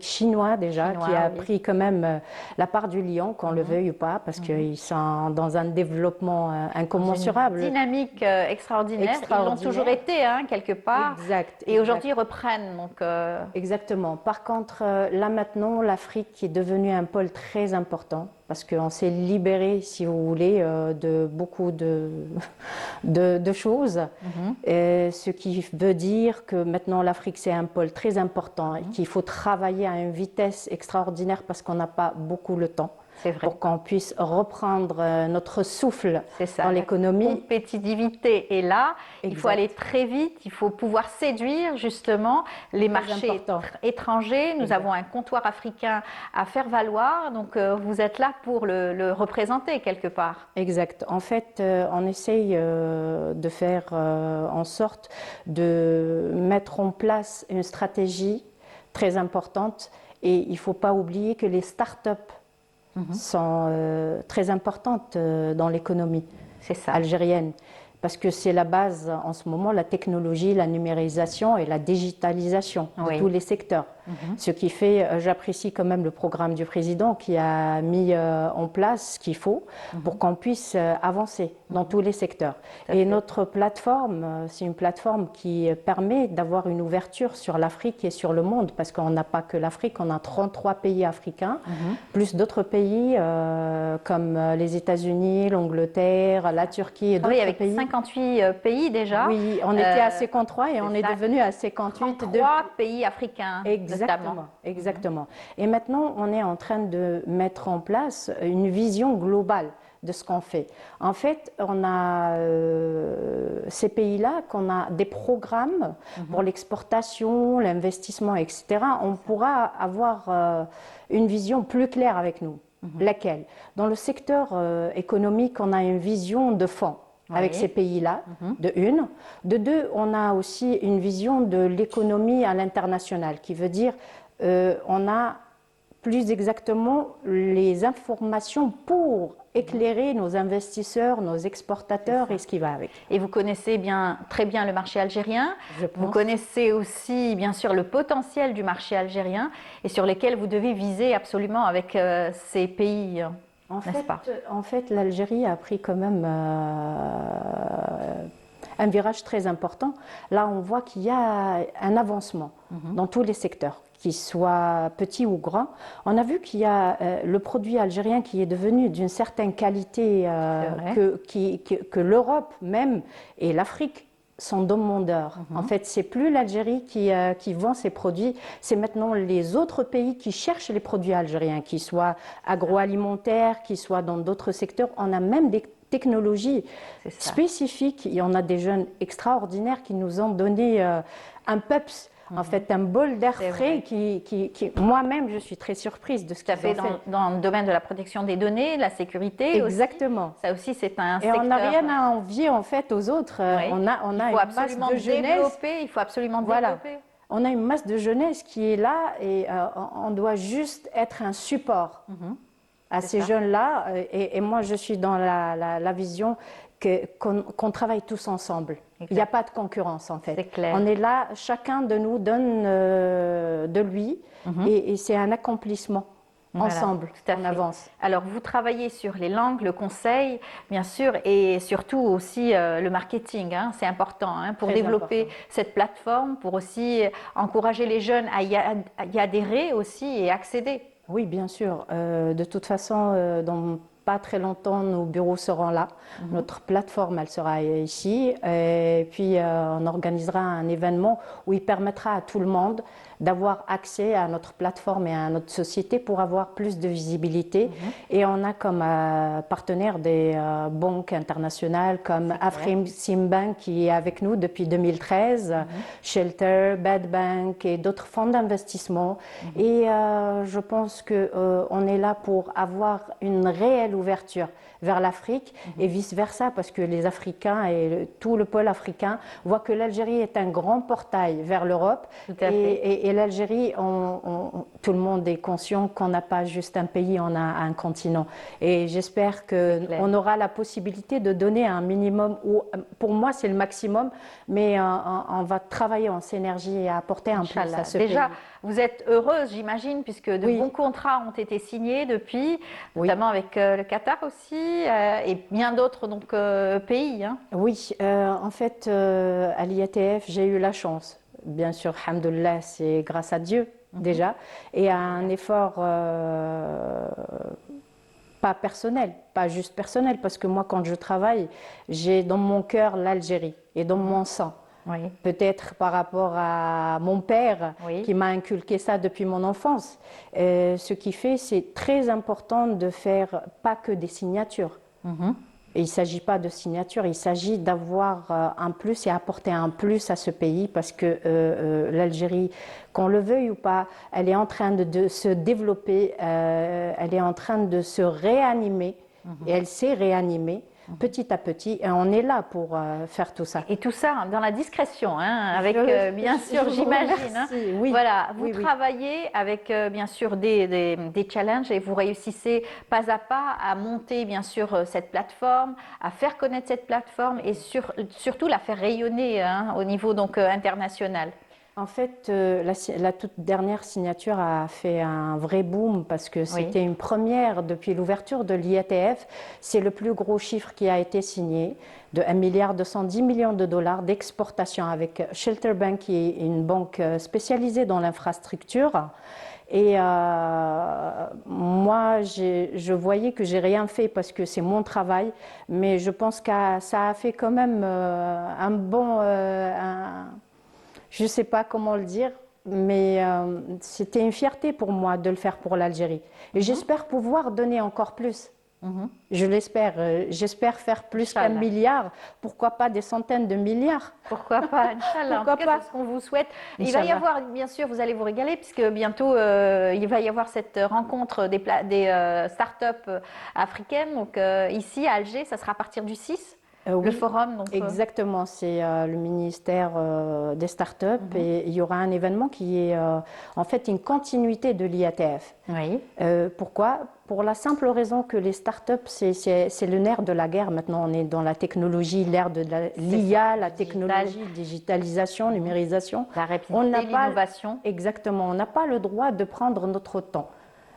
chinois déjà, qui a pris quand même la part du lion, qu'on le veuille ou pas, parce qu'ils sont dans un développement incommensurable. Une dynamique extraordinaire. Ils l'ont toujours été, hein, quelque part. Exact. Et aujourd'hui, ils reprennent. Donc, Exactement. Par contre, là maintenant, l'Afrique est devenue un pôle très important parce qu'on s'est libéré, si vous voulez, de beaucoup de choses. Et ce qui veut dire que maintenant, l'Afrique, c'est un pôle très important et qu'il faut travailler à une vitesse extraordinaire parce qu'on n'a pas beaucoup le temps. C'est vrai. Pour qu'on puisse reprendre notre souffle ça, dans l'économie. La compétitivité est là. Il faut Exact. aller très vite. Il faut pouvoir séduire justement les marchés étrangers. Nous avons un comptoir africain à faire valoir. Donc, vous êtes là pour le représenter quelque part. Exact. En fait, on essaye de faire en sorte de mettre en place une stratégie très importante. Et il ne faut pas oublier que les startups sont très importantes dans l'économie algérienne. Parce que c'est la base en ce moment, la technologie, la numérisation et la digitalisation de tous les secteurs. Ce qui fait, j'apprécie quand même le programme du président qui a mis en place ce qu'il faut pour qu'on puisse avancer dans tous les secteurs. Et notre plateforme, c'est une plateforme qui permet d'avoir une ouverture sur l'Afrique et sur le monde, parce qu'on n'a pas que l'Afrique, on a 33 pays africains, plus d'autres pays comme les États-Unis, l'Angleterre, la Turquie et d'autres avec pays. 58 pays déjà. Oui, on était à 53 et on est devenu à 58. 33 pays africains. Exactement, exactement. Et maintenant, on est en train de mettre en place une vision globale de ce qu'on fait. En fait, on a ces pays-là, qu'on a des programmes pour l'exportation, l'investissement, etc. On pourra avoir une vision plus claire avec nous. Laquelle? Dans le secteur économique, on a une vision de fond. Avec ces pays-là, de une. De deux, on a aussi une vision de l'économie à l'international, qui veut dire on a plus exactement les informations pour éclairer nos investisseurs, nos exportateurs et ce qui va avec. Et vous connaissez très bien le marché algérien. Vous connaissez aussi, bien sûr, le potentiel du marché algérien et sur lesquels vous devez viser absolument avec ces pays. En fait, l'Algérie a pris quand même un virage très important. Là, on voit qu'il y a un avancement dans tous les secteurs, qu'ils soient petits ou grands. On a vu qu'il y a le produit algérien qui est devenu d'une certaine qualité que l'Europe même et l'Afrique sont demandeurs. En fait, c'est plus l'Algérie qui vend ses produits, c'est maintenant les autres pays qui cherchent les produits algériens, qu'ils soient agroalimentaires, qu'ils soient dans d'autres secteurs. On a même des technologies spécifiques. Il y en a des jeunes extraordinaires qui nous ont donné un PEPS En fait, un bol d'air C'est frais moi-même, je suis très surprise de ce Tout à qu'ils ont fait, fait. dans le domaine de la protection des données, la sécurité Exactement. aussi. Ça aussi, c'est un Et secteur. on n'a rien à envier en fait aux autres. Oui. On a Il une faut masse absolument de jeunesse. développer. Il faut absolument Voilà. développer. On a une masse de jeunesse qui est là et on doit juste être un support à C'est ces ça. jeunes-là. Et moi, je suis dans la vision qu'on travaille tous ensemble. Il n'y a pas de concurrence en fait. C'est clair. On est là, chacun de nous donne de lui et c'est un accomplissement. Voilà, Ensemble, tout à on fait. avance. Alors, vous travaillez sur les langues, le conseil, bien sûr, et surtout aussi le marketing. Hein, c'est important pour Très développer important. cette plateforme, pour aussi encourager les jeunes à y adhérer aussi et accéder. Oui, bien sûr. De toute façon, dans pas très longtemps, nos bureaux seront là. Notre plateforme, elle sera ici. Et puis, on organisera un événement où il permettra à tout le monde d'avoir accès à notre plateforme et à notre société pour avoir plus de visibilité. Et on a comme partenaire des banques internationales comme Afreximbank qui est avec nous depuis 2013, Shelter, Bad Bank et d'autres fonds d'investissement. Et je pense qu'on est là pour avoir une réelle ouverture vers l'Afrique et vice-versa, parce que les Africains et tout le pôle africain voient que l'Algérie est un grand portail vers l'Europe. Tout à fait. Et l'Algérie, tout le monde est conscient qu'on n'a pas juste un pays, on a un continent. Et j'espère qu'on aura la possibilité de donner un minimum, ou pour moi c'est le maximum, mais on va travailler en synergie et apporter un plus à ce Déjà, pays. vous êtes heureuse, j'imagine, puisque de bons contrats ont été signés depuis, notamment avec le Qatar aussi, et bien d'autres pays. Hein. Oui, en fait, à l'IATF, j'ai eu la chance. Bien sûr, alhamdoulilah, c'est grâce à Dieu déjà, et à un effort pas personnel, pas juste personnel, parce que moi, quand je travaille, j'ai dans mon cœur l'Algérie et dans mon sang. Oui. Peut-être par rapport à mon père qui m'a inculqué ça depuis mon enfance. Ce qui fait, c'est très important de faire pas que des signatures. Et il ne s'agit pas de signature, il s'agit d'avoir un plus et apporter un plus à ce pays parce que l'Algérie, qu'on le veuille ou pas, elle est en train de se développer, elle est en train de se réanimer et elle s'est réanimée petit à petit et on est là pour faire tout ça. Et tout ça dans la discrétion, hein, avec bien sûr, je vous j'imagine. remercie, Hein. oui. Voilà, vous Oui, oui. travaillez avec bien sûr des challenges et vous réussissez pas à pas à monter bien sûr cette plateforme, à faire connaître cette plateforme et surtout la faire rayonner au niveau international. En fait, la toute dernière signature a fait un vrai boom parce que c'était une première depuis l'ouverture de l'IATF. C'est le plus gros chiffre qui a été signé de 1,210 milliard d'exportation avec Shelter Bank, qui est une banque spécialisée dans l'infrastructure. Et moi, je voyais que j'ai rien fait parce que c'est mon travail, mais je pense que ça a fait quand même un bon... je ne sais pas comment le dire, mais c'était une fierté pour moi de le faire pour l'Algérie. Et j'espère pouvoir donner encore plus. Je l'espère. J'espère faire plus qu'un milliard. Pourquoi pas des centaines de milliards? Pourquoi pas, Inch'Allah. En tout cas, c'est ce qu'on vous souhaite. Il va y avoir, bien sûr, vous allez vous régaler, puisque bientôt, il va y avoir cette rencontre des start-up africaines. Donc, ici, à Alger, ça sera à partir du 6. Le forum, donc, exactement, c'est le ministère des startups et il y aura un événement qui est en fait une continuité de l'IATF. Pourquoi? Pour la simple raison que les startups, c'est le nerf de la guerre. Maintenant, on est dans la technologie, l'ère de l'IA, la technologie, digitalisation, numérisation. La rapidité, l'innovation. Exactement, on n'a pas le droit de prendre notre temps.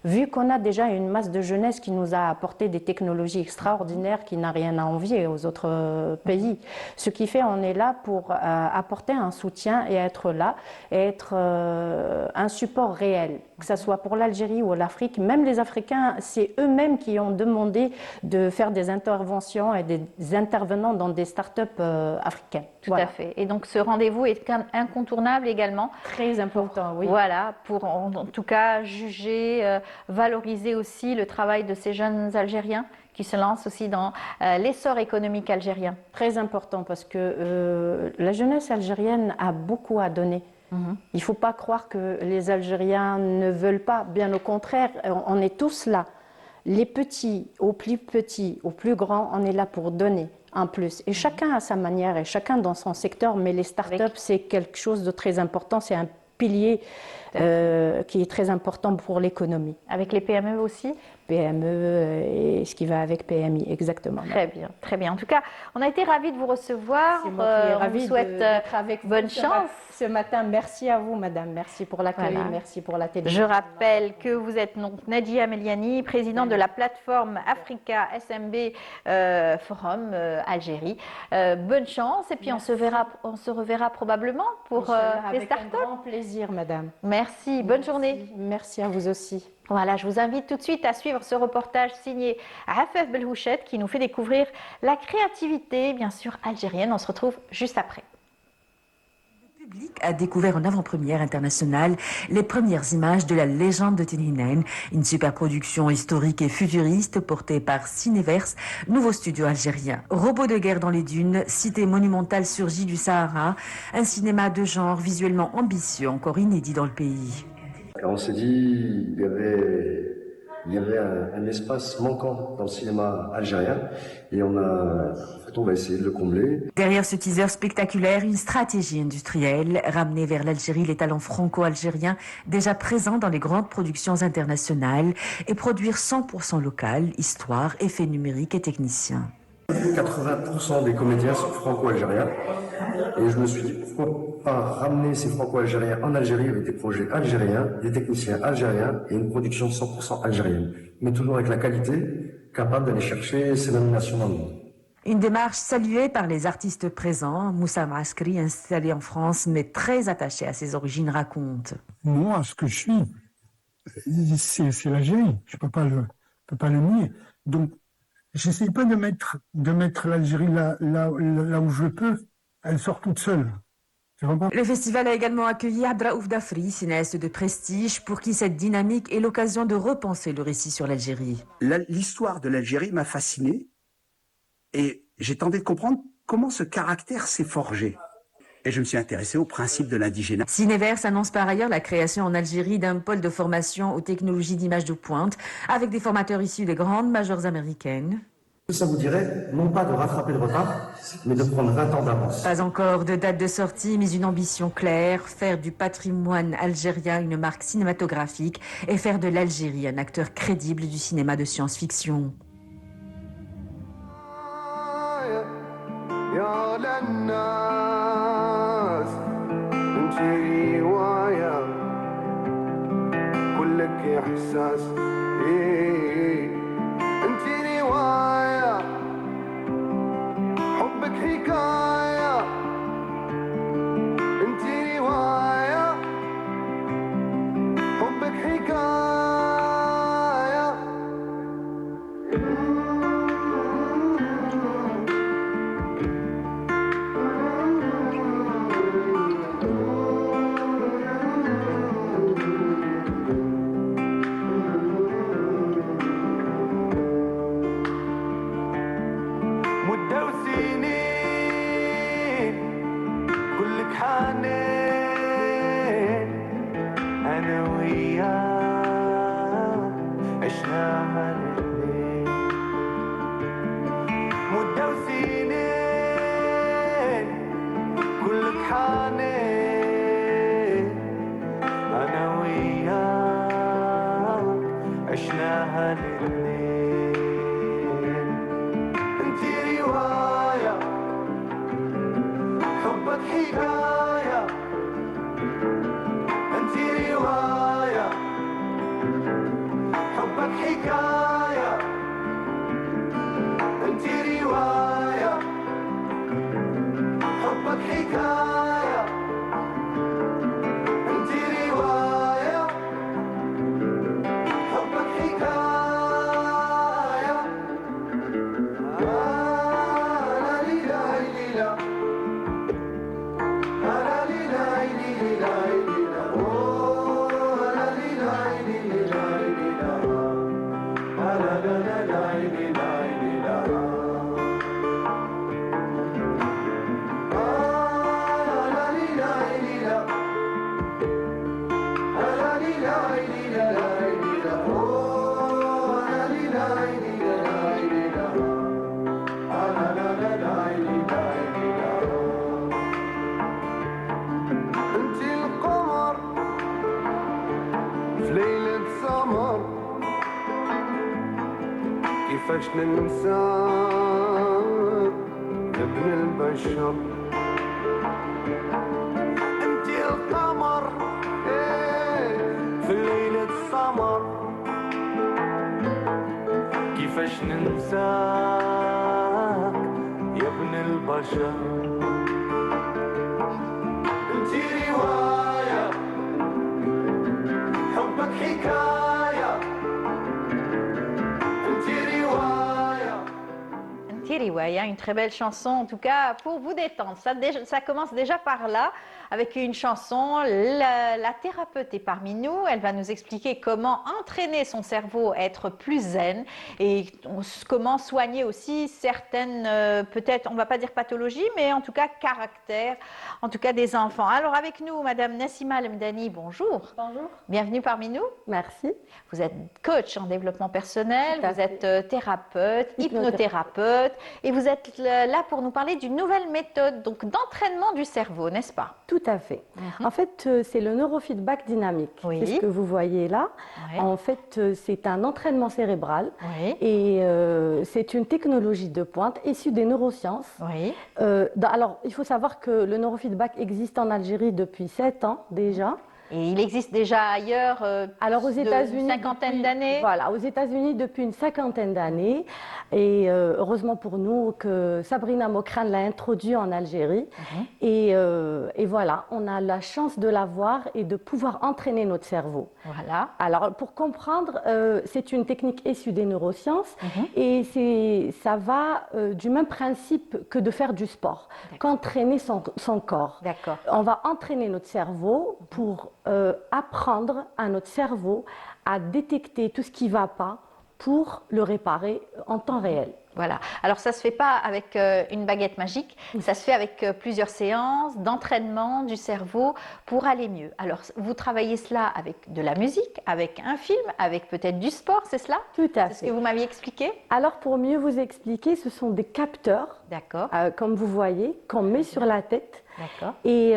Vu qu'on a déjà une masse de jeunesse qui nous a apporté des technologies extraordinaires qui n'a rien à envier aux autres pays. Ce qui fait on est là pour apporter un soutien et être là, et être un support réel, que ce soit pour l'Algérie ou l'Afrique. Même les Africains, c'est eux-mêmes qui ont demandé de faire des interventions et des intervenants dans des startups africaines. Tout à fait. Et donc ce rendez-vous est incontournable également. Très important, oui. Voilà, pour en tout cas juger, valoriser aussi le travail de ces jeunes Algériens qui se lancent aussi dans l'essor économique algérien. Très important parce que la jeunesse algérienne a beaucoup à donner. Il ne faut pas croire que les Algériens ne veulent pas. Bien au contraire, on est tous là. Les petits, au plus grands, on est là pour donner un plus. Et chacun à sa manière et chacun dans son secteur. Mais les startups, c'est quelque chose de très important. C'est un pilier qui est très important pour l'économie. Avec les PME aussi? PME et ce qui va avec PMI, exactement. Très bien, très bien. En tout cas, on a été ravis de vous recevoir. C'est moi qui est on ravie vous souhaite d'être avec vous bonne chance. ce matin. Merci à vous, madame. Merci pour l'accueil, Voilà. merci pour la télévision. Je rappelle que vous êtes donc Nadia Meliani, présidente de la plateforme Africa SMB Forum Algérie. Bonne chance et puis on se reverra probablement pour les Avec un startups. grand plaisir, madame. Merci, bonne journée. Merci à vous aussi. Voilà, je vous invite tout de suite à suivre ce reportage signé Afef Belhouchet qui nous fait découvrir la créativité, bien sûr, algérienne. On se retrouve juste après. Le public a découvert en avant-première internationale les premières images de la légende de Tinhinen, une superproduction historique et futuriste portée par Cineverse, nouveau studio algérien. Robot de guerre dans les dunes, cité monumentale surgie du Sahara, un cinéma de genre visuellement ambitieux, encore inédit dans le pays. On s'est dit il y avait un espace manquant dans le cinéma algérien et on va essayer de le combler. Derrière ce teaser spectaculaire, une stratégie industrielle, ramener vers l'Algérie les talents franco-algériens déjà présents dans les grandes productions internationales et produire 100% local, histoire, effets numériques et techniciens. 80% des comédiens sont franco-algériens et je me suis dit pourquoi pas ramener ces franco-algériens en Algérie avec des projets algériens, des techniciens algériens et une production 100% algérienne, mais toujours avec la qualité, capable d'aller chercher ces nominations dans le monde. Une démarche saluée par les artistes présents. Moussa Maskri, installé en France mais très attaché à ses origines, raconte. Moi, ce que je suis, c'est l'Algérie. Je peux pas le nier. Donc, j'essaie pas de mettre l'Algérie là où je peux. Elle sort toute seule. Le festival a également accueilli Abdraouf Dafri, cinéaste de prestige, pour qui cette dynamique est l'occasion de repenser le récit sur l'Algérie. L'histoire de l'Algérie m'a fasciné et j'ai tenté de comprendre comment ce caractère s'est forgé. Et je me suis intéressé au principe de l'indigénat. Cineverse annonce par ailleurs la création en Algérie d'un pôle de formation aux technologies d'image de pointe, avec des formateurs issus des grandes majors américaines. Ça vous dirait, non pas de rattraper le retard, mais de prendre 20 ans d'avance. Pas encore de date de sortie, mais une ambition claire, faire du patrimoine algérien une marque cinématographique et faire de l'Algérie un acteur crédible du cinéma de science-fiction. كيفاش ننساك يا ابن البشر انت القمر في ليلة السمر كيفاش ننساك يا ابن البشر انت رواية حبك حكاية انت رواية Riwaya, une très belle chanson en tout cas pour vous détendre. Ça commence déjà par là avec une chanson. La thérapeute est parmi nous. Elle va nous expliquer comment entraîner son cerveau à être plus zen et comment soigner aussi certaines, peut-être, on ne va pas dire pathologies, mais en tout cas caractères, en tout cas des enfants. Alors avec nous, Madame Nassima Lemdani, bonjour. Bonjour. Bienvenue parmi nous. Merci. Vous êtes coach en développement personnel, vous êtes thérapeute, hypnothérapeute et vous êtes là pour nous parler d'une nouvelle méthode donc d'entraînement du cerveau, n'est-ce pas? Tout à fait. En fait, c'est le neurofeedback dynamique. Oui. C'est ce que vous voyez là. Oui. En fait, c'est un entraînement cérébral Oui. et c'est une technologie de pointe issue des neurosciences. Oui. Alors, il faut savoir que le neurofeedback existe en Algérie depuis 7 ans déjà. Et il existe déjà ailleurs Alors aux États-Unis, une cinquantaine d'années. Voilà, aux États-Unis depuis une cinquantaine d'années. Et heureusement pour nous que Sabrina Mokran l'a introduit en Algérie. Et voilà, on a la chance de l'avoir et de pouvoir entraîner notre cerveau. Voilà. Alors pour comprendre, c'est une technique issue des neurosciences et ça va du même principe que de faire du sport, qu'entraîner son corps. D'accord. On va entraîner notre cerveau pour apprendre à notre cerveau à détecter tout ce qui ne va pas pour le réparer en temps réel. Voilà. Alors ça ne se fait pas avec une baguette magique, ça se fait avec plusieurs séances d'entraînement du cerveau pour aller mieux. Alors vous travaillez cela avec de la musique, avec un film, avec peut-être du sport, c'est cela? Tout à fait. C'est ce que vous m'aviez expliqué? Alors pour mieux vous expliquer, ce sont des capteurs, comme vous voyez, qu'on met sur la tête et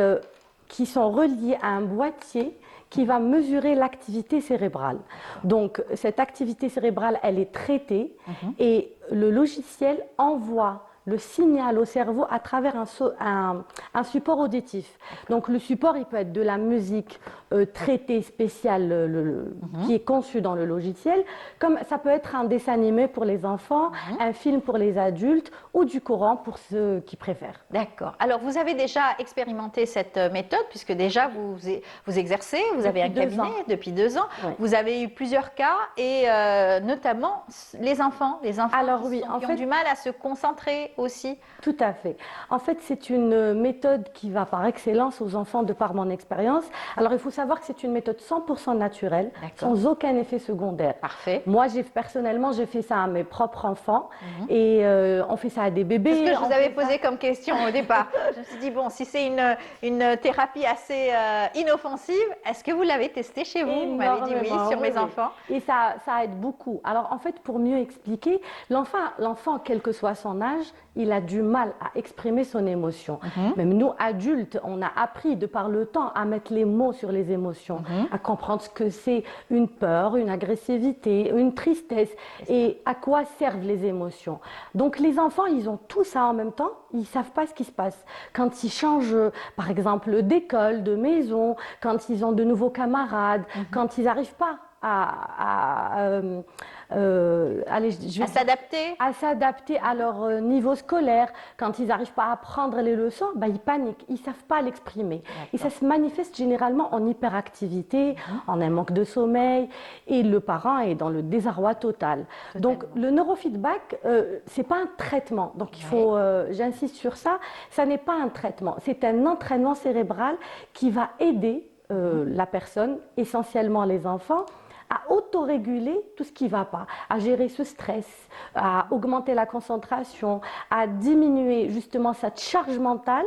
qui sont reliés à un boîtier qui va mesurer l'activité cérébrale. Donc cette activité cérébrale, elle est traitée et le logiciel envoie le signal au cerveau à travers un support auditif. Donc le support, il peut être de la musique traitée spéciale qui est conçue dans le logiciel, comme ça peut être un dessin animé pour les enfants, un film pour les adultes ou du Coran pour ceux qui préfèrent. D'accord. Alors vous avez déjà expérimenté cette méthode puisque déjà vous exercez, vous avez un cabinet depuis 2 ans, vous avez eu plusieurs cas et notamment les enfants Alors, qui ont du mal à se concentrer aussi. Tout à fait. En fait, c'est une méthode qui va par excellence aux enfants de par mon expérience. Alors, il faut savoir que c'est une méthode 100% naturelle, sans aucun effet secondaire. Parfait. Moi, personnellement, j'ai fait ça à mes propres enfants et on fait ça à des bébés. C'est ce que je vous avais posé comme question au départ. Je me suis dit, bon, si c'est une thérapie assez inoffensive, est-ce que vous l'avez testé chez vous? Vous m'avez dit oui, sur mes enfants. Et ça aide beaucoup. Alors, en fait, pour mieux expliquer, l'enfant, quel que soit son âge, il a du mal à exprimer son émotion. Même nous, adultes, on a appris de par le temps à mettre les mots sur les émotions, à comprendre ce que c'est une peur, une agressivité, une tristesse et à quoi servent les émotions. Donc les enfants, ils ont tout ça en même temps, ils ne savent pas ce qui se passe. Quand ils changent, par exemple, d'école, de maison, quand ils ont de nouveaux camarades, quand ils n'arrivent pas à s'adapter à leur niveau scolaire. Quand ils n'arrivent pas à apprendre les leçons, ils paniquent, ils ne savent pas l'exprimer. Et ça se manifeste généralement en hyperactivité, en un manque de sommeil, et le parent est dans le désarroi total. Donc le neurofeedback, ce n'est pas un traitement. Donc il faut, j'insiste sur ça, ça n'est pas un traitement, c'est un entraînement cérébral qui va aider la personne, essentiellement les enfants, à autoréguler tout ce qui ne va pas, à gérer ce stress, à augmenter la concentration, à diminuer justement cette charge mentale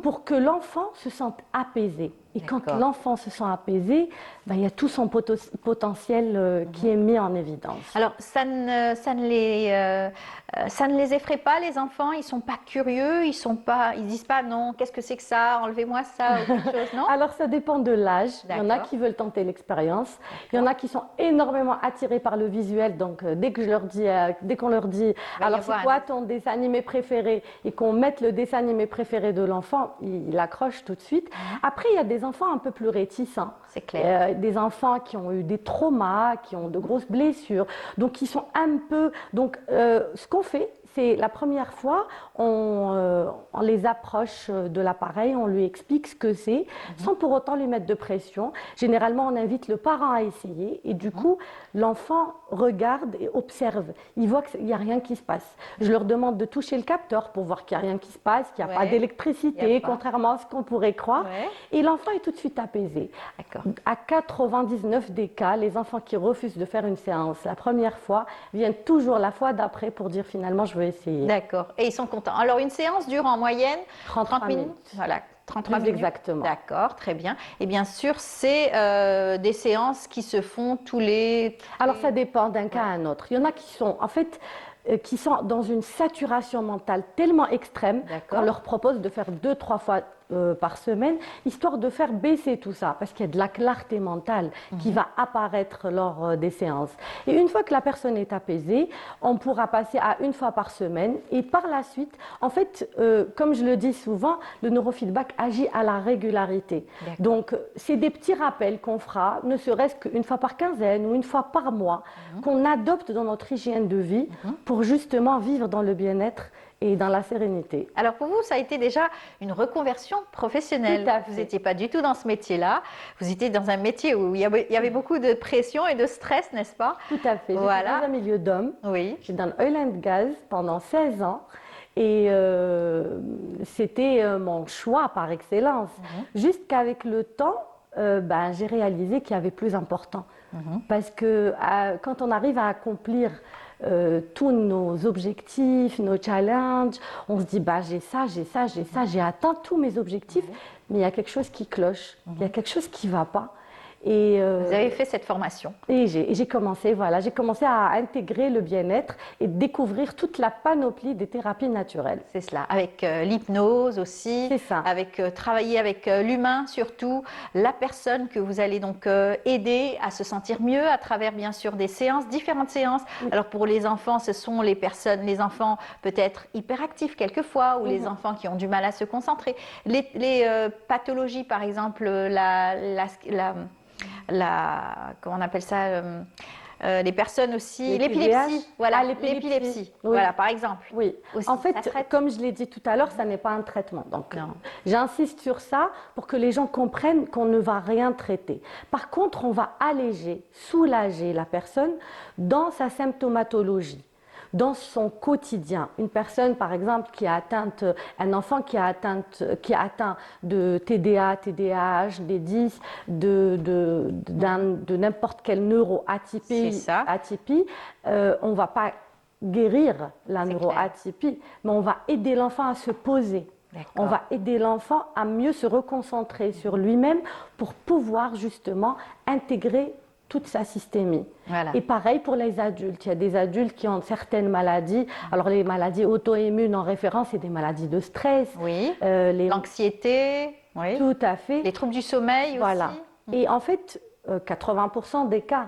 pour que l'enfant se sente apaisé. Et quand l'enfant se sent apaisé, ben, il y a tout son potentiel qui est mis en évidence. Alors, ça ne les effraie pas, les enfants? Ils ne sont pas curieux? Ils disent pas non, qu'est-ce que c'est que ça? Enlevez-moi ça ou quelque chose, non? Alors, ça dépend de l'âge. Il y en a qui veulent tenter l'expérience. Il y en a qui sont énormément attirés par le visuel. Donc, dès qu'on leur dit, alors c'est quoi ton dessin animé préféré? Et qu'on mette le dessin animé préféré de l'enfant, il accroche tout de suite. Après, il y a des enfants un peu plus réticents. C'est clair. Des enfants qui ont eu des traumas, qui ont de grosses blessures. Donc, ils sont un peu... Donc, ce qu'on fait, c'est la première fois, on les approche de l'appareil, on lui explique ce que c'est, sans pour autant lui mettre de pression. Généralement, on invite le parent à essayer et du coup, l'enfant regarde et observe. Il voit qu'il n'y a rien qui se passe. Je leur demande de toucher le capteur pour voir qu'il n'y a rien qui se passe, qu'il n'y a pas d'électricité, contrairement à ce qu'on pourrait croire. Et l'enfant est tout de suite apaisé. À 99 des cas, les enfants qui refusent de faire une séance la première fois viennent toujours la fois d'après pour dire finalement je veux essayer. D'accord. Et ils sont contents. Alors une séance dure en moyenne 30 minutes. Voilà. 33 minutes. Exactement. D'accord, très bien. Et bien sûr, c'est des séances qui se font tous les... Alors ça dépend d'un cas à un autre. Il y en a qui sont en fait qui sont dans une saturation mentale tellement extrême qu'on leur propose de faire 2-3 fois par semaine, histoire de faire baisser tout ça, parce qu'il y a de la clarté mentale qui va apparaître lors des séances. Et une fois que la personne est apaisée, on pourra passer à 1 fois par semaine. Et par la suite, en fait, comme je le dis souvent, le neurofeedback agit à la régularité. Donc, c'est des petits rappels qu'on fera, ne serait-ce qu'une fois par quinzaine ou 1 fois par mois, qu'on adopte dans notre hygiène de vie pour justement vivre dans le bien-être et dans la sérénité. Alors pour vous, ça a été déjà une reconversion professionnelle. Tout à fait. Vous n'étiez pas du tout dans ce métier-là. Vous étiez dans un métier où il y avait beaucoup de pression et de stress, n'est-ce pas? Tout à fait. Voilà. J'étais dans un milieu d'hommes. Oui. J'étais dans le oil and gas pendant 16 ans. Et c'était mon choix par excellence. Jusqu'avec le temps, j'ai réalisé qu'il y avait plus important. Parce que quand on arrive à accomplir tous nos objectifs, nos challenges, on se dit j'ai atteint tous mes objectifs, mais il y a quelque chose qui cloche, il y a quelque chose qui ne va pas. Et vous avez fait cette formation. Et j'ai commencé à intégrer le bien-être et découvrir toute la panoplie des thérapies naturelles. C'est cela, avec l'hypnose aussi. C'est ça. Avec travailler avec l'humain surtout, la personne que vous allez donc aider à se sentir mieux à travers bien sûr des séances, différentes séances. Alors pour les enfants, ce sont les enfants peut-être hyperactifs quelquefois ou les enfants qui ont du mal à se concentrer. Les pathologies par exemple, comment on appelle ça, les personnes aussi, l'épilepsie, voilà, l'épilepsie, voilà, par exemple. Oui, aussi, en fait, comme je l'ai dit tout à l'heure, ça n'est pas un traitement. Donc, j'insiste sur ça pour que les gens comprennent qu'on ne va rien traiter. Par contre, on va alléger, soulager la personne dans sa symptomatologie, dans son quotidien. Une personne, par exemple, un enfant qui a atteint de TDA, TDAH, des 10, de n'importe quelle neuroatypie, on ne va pas guérir la neuroatypie, mais on va aider l'enfant à se poser. On va aider l'enfant à mieux se reconcentrer sur lui-même pour pouvoir justement intégrer toute sa systémie. Voilà. Et pareil pour les adultes. Il y a des adultes qui ont certaines maladies. Alors les maladies auto-immunes en référence, c'est des maladies de stress. Oui. L'anxiété. Oui. Tout à fait. Les troubles du sommeil voilà. aussi. Et en fait, 80% des cas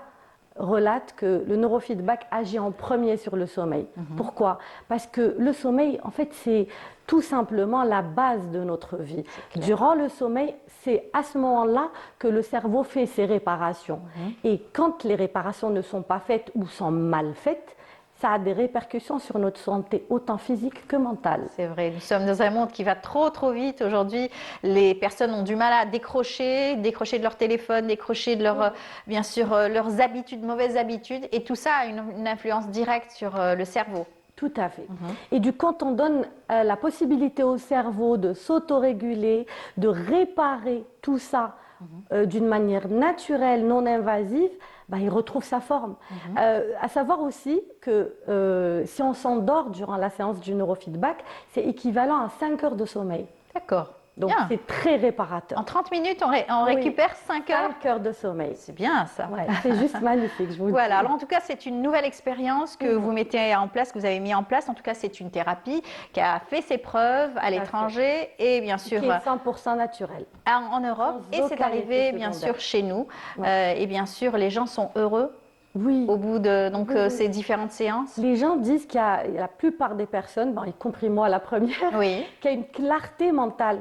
relatent que le neurofeedback agit en premier sur le sommeil. Pourquoi? Parce que le sommeil, en fait, c'est tout simplement la base de notre vie. Durant le sommeil, c'est à ce moment-là que le cerveau fait ses réparations. Et quand les réparations ne sont pas faites ou sont mal faites, ça a des répercussions sur notre santé, autant physique que mentale. C'est vrai, nous sommes dans un monde qui va trop vite. Aujourd'hui, les personnes ont du mal à décrocher de leur téléphone, décrocher de bien sûr, leurs habitudes, mauvaises habitudes. Et tout ça a une influence directe sur le cerveau. Tout à fait. Et du coup, quand on donne la possibilité au cerveau de s'autoréguler, de réparer tout ça d'une manière naturelle, non invasive, il retrouve sa forme. À savoir aussi que si on s'endort durant la séance du neurofeedback, c'est équivalent à 5 heures de sommeil. D'accord. Donc Bien. c'est très réparateur. En 30 minutes, on récupère 5 heures. 5 heures de sommeil. C'est bien ça. Ouais, c'est juste magnifique, je vous le Voilà, dis. alors en tout cas, c'est une nouvelle expérience que vous mettez en place, que vous avez mis en place. En tout cas, c'est une thérapie qui a fait ses preuves à l'étranger et bien sûr Qui est 100% naturel. en Europe. Sans Et c'est aucun arrivé effet bien secondaire. sûr chez nous. Ouais. Et bien sûr, les gens sont heureux. Oui. Au bout de Oui. ces différentes séances. Les gens disent qu'il y a la plupart des personnes, bon, y compris moi la première, Oui. qu'il y a une clarté mentale.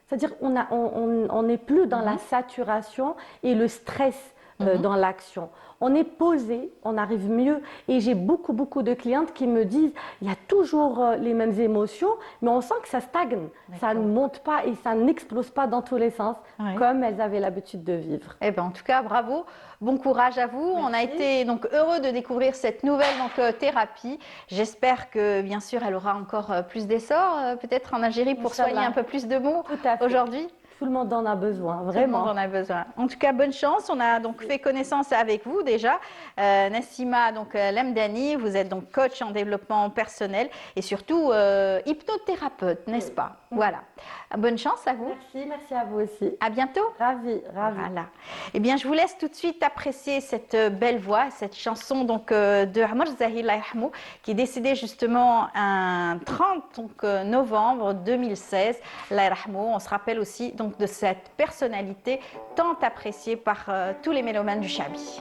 C'est-à-dire on n'est plus dans la saturation et le stress dans l'action. On est posé, on arrive mieux. Et j'ai beaucoup de clientes qui me disent, il y a toujours les mêmes émotions, mais on sent que ça stagne. Ça ne monte pas et ça n'explose pas dans tous les sens, Oui. comme elles avaient l'habitude de vivre. Eh ben, en tout cas, bravo, bon courage à vous. On a été donc heureux de découvrir cette nouvelle thérapie. J'espère que bien sûr, elle aura encore plus d'essor, peut-être en Algérie, pour Inch'Allah. soigner un peu plus de mots aujourd'hui. Tout le monde en a besoin, Tout le vraiment. monde en a besoin. En tout cas, bonne chance. On a donc fait connaissance avec vous déjà. Nassima donc, Lemdani, vous êtes donc coach en développement personnel et surtout hypnothérapeute, n'est-ce pas? Voilà. Bonne chance à vous. Merci à vous aussi. À bientôt. Ravie. Voilà. Eh bien, je vous laisse tout de suite apprécier cette belle voix, cette chanson donc, de Amr Zahir Allah yarhamou, qui est décédé justement un 30 novembre 2016. Allah yarhamou. On se rappelle aussi donc, de cette personnalité tant appréciée par tous les mélomanes du Chabi.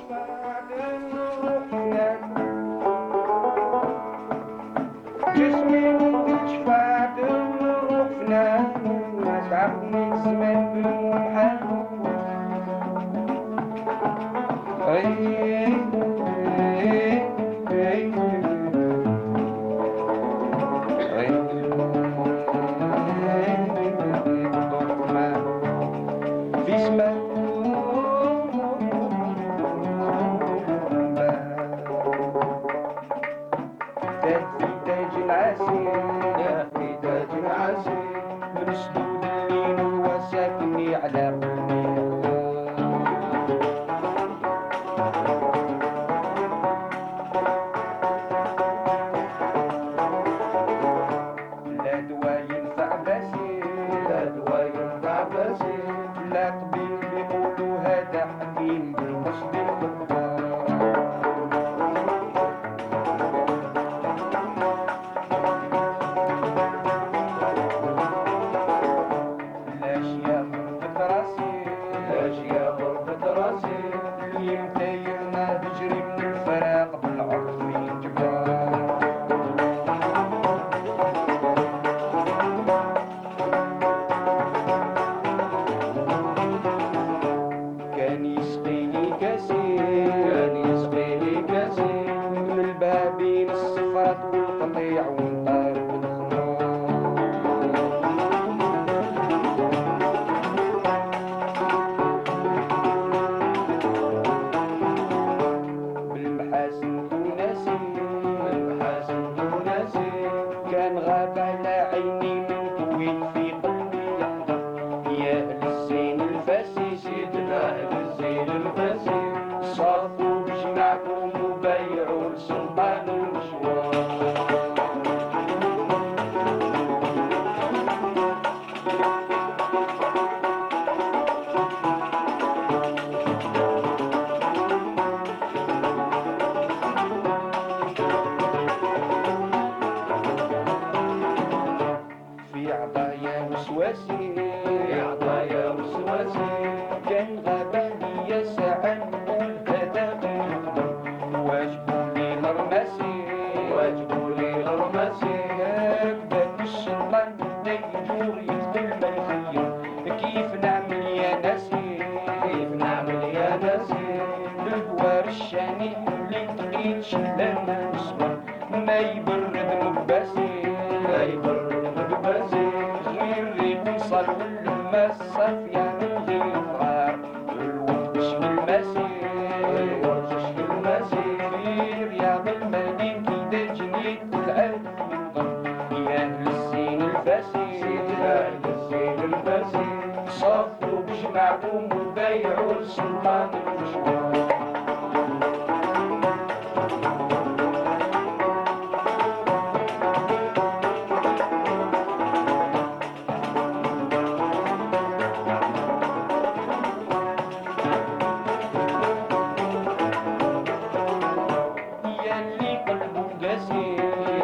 ناسي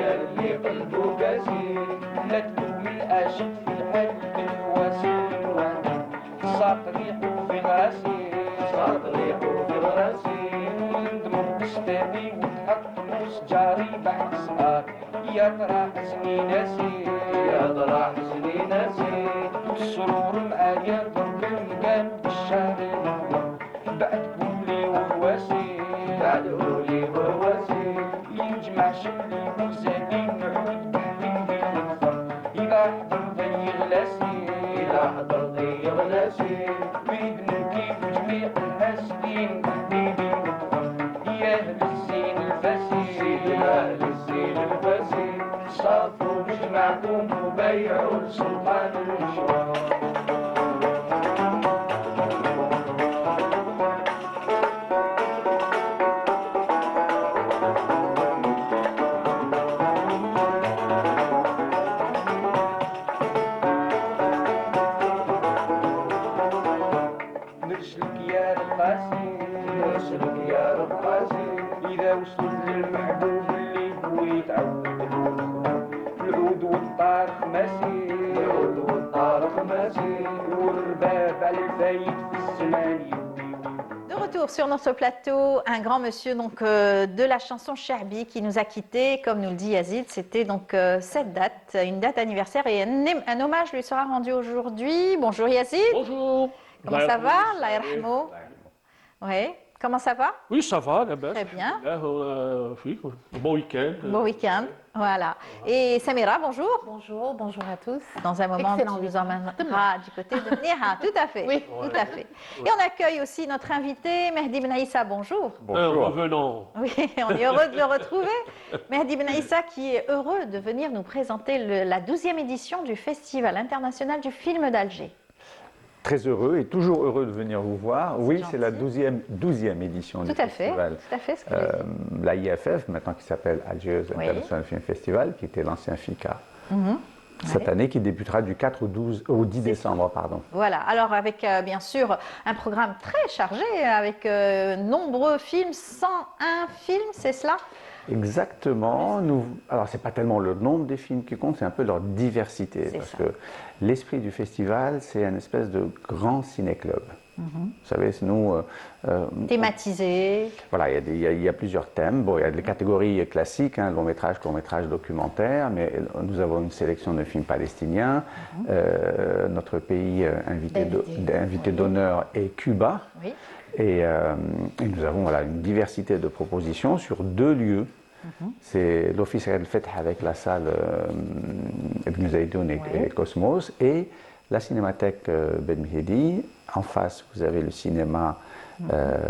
يا اللي قلبه قاسي لا تلوم الاشد في القلب الواسي صار ريحه في راسي صار ريحه في راسي وندمر بستاني وتحط نص جاري بعد صغار يا ترى حزني ناسي يا ترى حزني ناسي والسرور معايا ضرب المكان بالشارع بعد قولي وهواسي بعد قولي وهواسي ينجمع شكلي وزاني نعود بحبيبي نكفر إذا حضر ضي غلاسي إذا حضر ضي غلاسي ويبنكي بجميع الحاسدين بحبيبي نكفر يا أهل الزين الفاسي يا أهل الزين الفاسي صافوا مجمعكم وبيعوا لسلطان المشوار نرسلك يا رقاسي نرسلك يا رقاسي إذا وصلت للمحبوب اللي هو يتعود العود والطار خماسي العود والطار خماسي والرباب على الفايد في السماني De retour sur notre plateau, un grand monsieur donc, de la chanson Cherbi qui nous a quittés, comme nous le dit Yazid. C'était donc cette date, une date anniversaire et un hommage lui sera rendu aujourd'hui. Bonjour Yazid. Bonjour. Comment ça va? Allah yarhamou. Oui. Comment ça va? Oui, ça va, d'abord. Très bien. Oui, bon week-end. Bon week-end. Voilà. Et Samira, bonjour. Bonjour, bonjour à tous. Dans un moment, Excellent tu nous emmèneras du côté de Mniha. Tout à fait. Oui. Tout à fait. Et on accueille aussi notre invité, Mehdi Ben Aïssa. Bonjour. Revenons. Oui, on est heureux de le retrouver. Mehdi Ben Aïssa qui est heureux de venir nous présenter la 12e édition du Festival international du film d'Alger. Très heureux et toujours heureux de venir vous voir. Oui, c'est la 12e édition du festival. Tout à fait. La IFF, maintenant qui s'appelle Algiers International Film Festival, qui était l'ancien FICA. Cette année qui débutera du 4 au 10 décembre. Pardon. Voilà, alors avec bien sûr un programme très chargé, avec nombreux films, 101 films, c'est cela? Exactement. Alors, ce n'est pas tellement le nombre des films qui compte, c'est un peu leur diversité. Parce que l'esprit du festival, c'est une espèce de grand ciné-club. Vous savez, nous... thématisé. Voilà, il y a plusieurs thèmes. Bon, il y a des catégories classiques, long métrage, court métrage, documentaire, mais nous avons une sélection de films palestiniens. Notre pays invité d'honneur est Cuba. Oui. Et nous avons une diversité de propositions sur 2 lieux. C'est l'Office El-Feth avec la salle Ibn Zaydoun et Cosmos et la cinémathèque Ben Mehdi. En face, vous avez le cinéma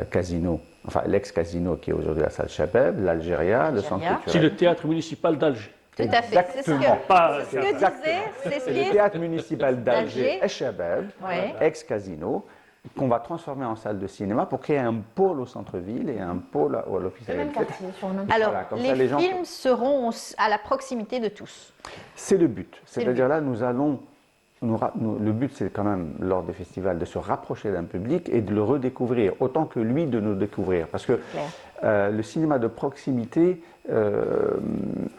Casino, enfin l'ex-Casino qui est aujourd'hui la salle Chabeb, l'Algéria, le centre culturel. C'est le théâtre municipal d'Alger. Tout à fait. C'est ce que disait. C'est le théâtre municipal d'Alger, Chabeb, Ouais. ex-Casino, qu'on va transformer en salle de cinéma pour créer un pôle au centre-ville et un pôle à l'Office El-Feth. Alors, Voilà, comme ça, les gens films seront à la proximité de tous. C'est le but. C'est-à-dire là, nous allons... le but, c'est quand même, lors des festivals, de se rapprocher d'un public et de le redécouvrir, autant que lui de nous découvrir. Parce que le cinéma de proximité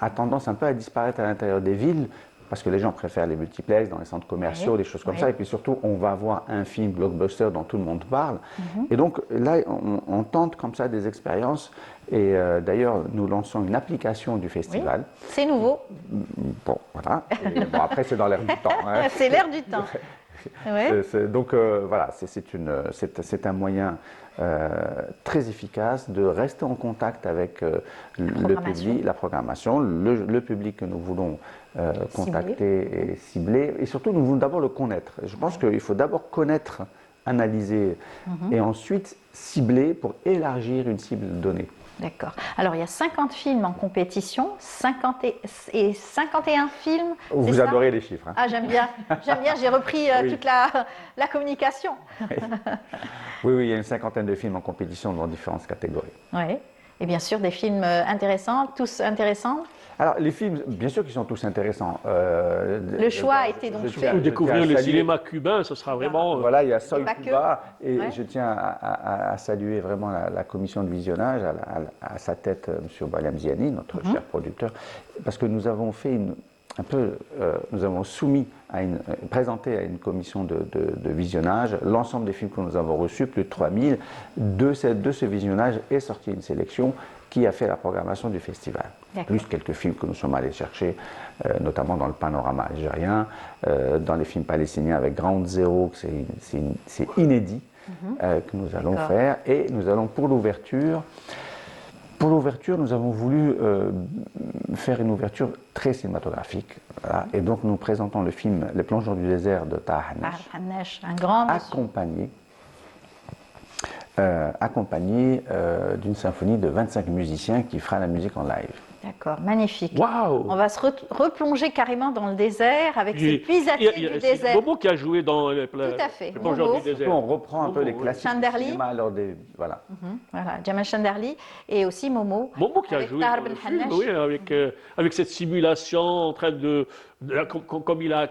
a tendance un peu à disparaître à l'intérieur des villes, parce que les gens préfèrent les multiplex dans les centres commerciaux, des choses comme ça. Et puis surtout, on va voir un film blockbuster dont tout le monde parle. Et donc là, on tente comme ça des expériences. Et d'ailleurs, nous lançons une application du festival. Oui. C'est nouveau. Bon, voilà. Et, bon, après, c'est dans l'air du temps. Hein. C'est l'air du temps. Ouais. Donc voilà, c'est un moyen très efficace de rester en contact avec le public, la programmation, le public que nous voulons contacter et cibler. Et surtout, nous voulons d'abord le connaître. Je pense qu'il faut d'abord connaître, analyser et ensuite cibler pour élargir une cible donnée. D'accord. Alors, il y a 50 films en compétition, 51 films. Vous adorez les chiffres. Hein. Ah, j'aime bien. J'ai repris toute la communication. Oui, il y a une 50aine de films en compétition dans différentes catégories. Oui. Et bien sûr, des films intéressants, tous intéressants. Alors, les films, bien sûr qu'ils sont tous intéressants. Le choix a été donc fait. Ou découvrir le cinéma cubain, ce sera vraiment... Voilà, il y a Soy pas que. Cuba, et Ouais. je tiens à saluer vraiment la commission de visionnage, à sa tête, M. Balem Ziani, notre cher producteur, parce que nous avons fait nous avons présenté à une commission de visionnage l'ensemble des films que nous avons reçus, plus de 3000. De ce visionnage est sortie une sélection qui a fait la programmation du festival. Plus quelques films que nous sommes allés chercher, notamment dans le panorama algérien, dans les films palestiniens avec Ground Zero, c'est inédit que nous allons faire. Et nous allons pour l'ouverture, nous avons voulu faire une ouverture très cinématographique. Voilà. Et donc nous présentons le film Les plongeurs du désert de Taha Hanesh, Un grand monsieur. accompagné d'une symphonie de 25 musiciens qui fera la musique en live. D'accord, magnifique. Waouh! On va se replonger carrément dans le désert avec ces puisatiers du C'est désert. Momo qui a joué dans les Tout à fait. plongeurs Momo. du désert. On reprend un peu les classiques Chanderly. du cinéma lors des... Voilà. Voilà, Jamal Chanderly et aussi Momo. Momo qui a avec joué Tahar dans Ben le film, Hannesh. oui, avec cette simulation en train comme il a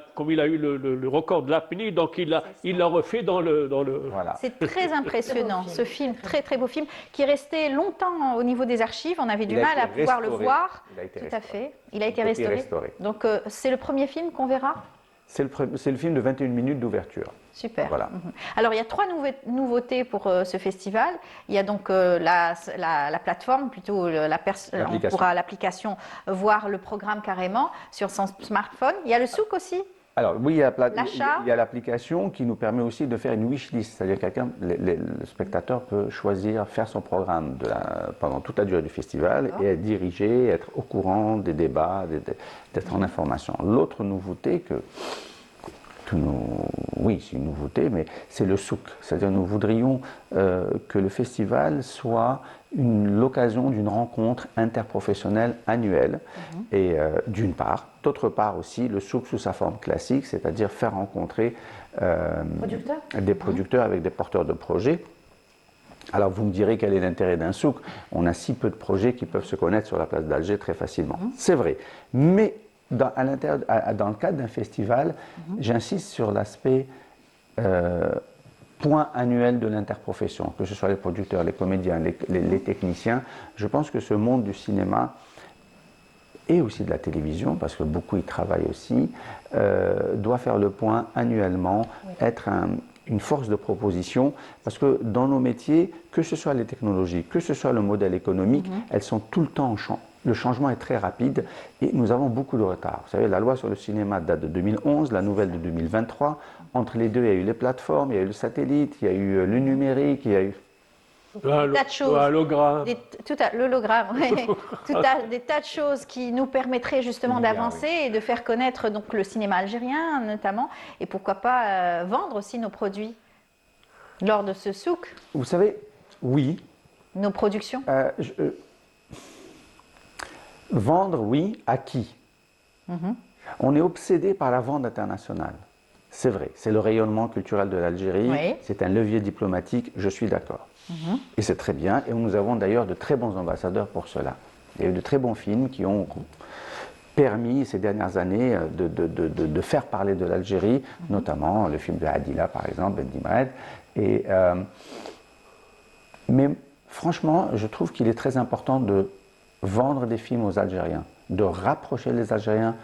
eu le record de l'apnée, donc il l'a refait dans le... Voilà. C'est très impressionnant, ce film, très très beau film, qui est resté longtemps au niveau des archives. On avait du Il a mal été à pouvoir le restauré. voir. Il a été Tout à restauré. fait. Il a été Copie restauré. restaurée. Donc c'est le premier film qu'on verra. C'est le film de 21 minutes d'ouverture. Super. Voilà. Alors, il y a trois nouveautés pour ce festival. Il y a donc la plateforme, plutôt on pourra l'application voir le programme carrément sur son smartphone. Il y a le souk aussi. Alors oui, il L'achat. y a l'application qui nous permet aussi de faire une wishlist, c'est-à-dire le spectateur peut choisir, faire son programme pendant toute la durée du festival et être dirigé, être au courant des débats, d'être en information. L'autre nouveauté oui, c'est une nouveauté, mais c'est le souk. C'est-à-dire nous voudrions que le festival soit l'occasion d'une rencontre interprofessionnelle annuelle, et d'une part. D'autre part aussi, le souk sous sa forme classique, c'est-à-dire faire rencontrer des producteurs avec des porteurs de projets. Alors vous me direz quel est l'intérêt d'un souk. On a si peu de projets qui peuvent se connaître sur la place d'Alger très facilement. C'est vrai. Mais dans le cadre d'un festival, j'insiste sur l'aspect point annuel de l'interprofession, que ce soit les producteurs, les comédiens, les techniciens. Je pense que ce monde du cinéma et aussi de la télévision, parce que beaucoup y travaillent aussi, doit faire le point annuellement, être une force de proposition, parce que dans nos métiers, que ce soit les technologies, que ce soit le modèle économique, elles sont tout le temps en champ. Le changement est très rapide et nous avons beaucoup de retard. Vous savez, la loi sur le cinéma date de 2011, la nouvelle de 2023. Entre les deux, il y a eu les plateformes, il y a eu le satellite, il y a eu le numérique, il y a eu... Des tas de choses. L'hologramme. L'hologramme, oui. Des tas de choses qui nous permettraient justement d'avancer et de faire connaître donc, le cinéma algérien notamment, et pourquoi pas vendre aussi nos produits lors de ce souk. Vous savez, oui. Nos productions. Vendre, oui, à qui? On est obsédé par la vente internationale. C'est vrai, c'est le rayonnement culturel de l'Algérie, c'est un levier diplomatique, je suis d'accord. Et c'est très bien, et nous avons d'ailleurs de très bons ambassadeurs pour cela. Il y a eu de très bons films qui ont permis ces dernières années de faire parler de l'Algérie, notamment le film de Adila par exemple, Ben Dimred. Mais franchement, je trouve qu'il est très important de vendre des films aux Algériens, de rapprocher les Algériens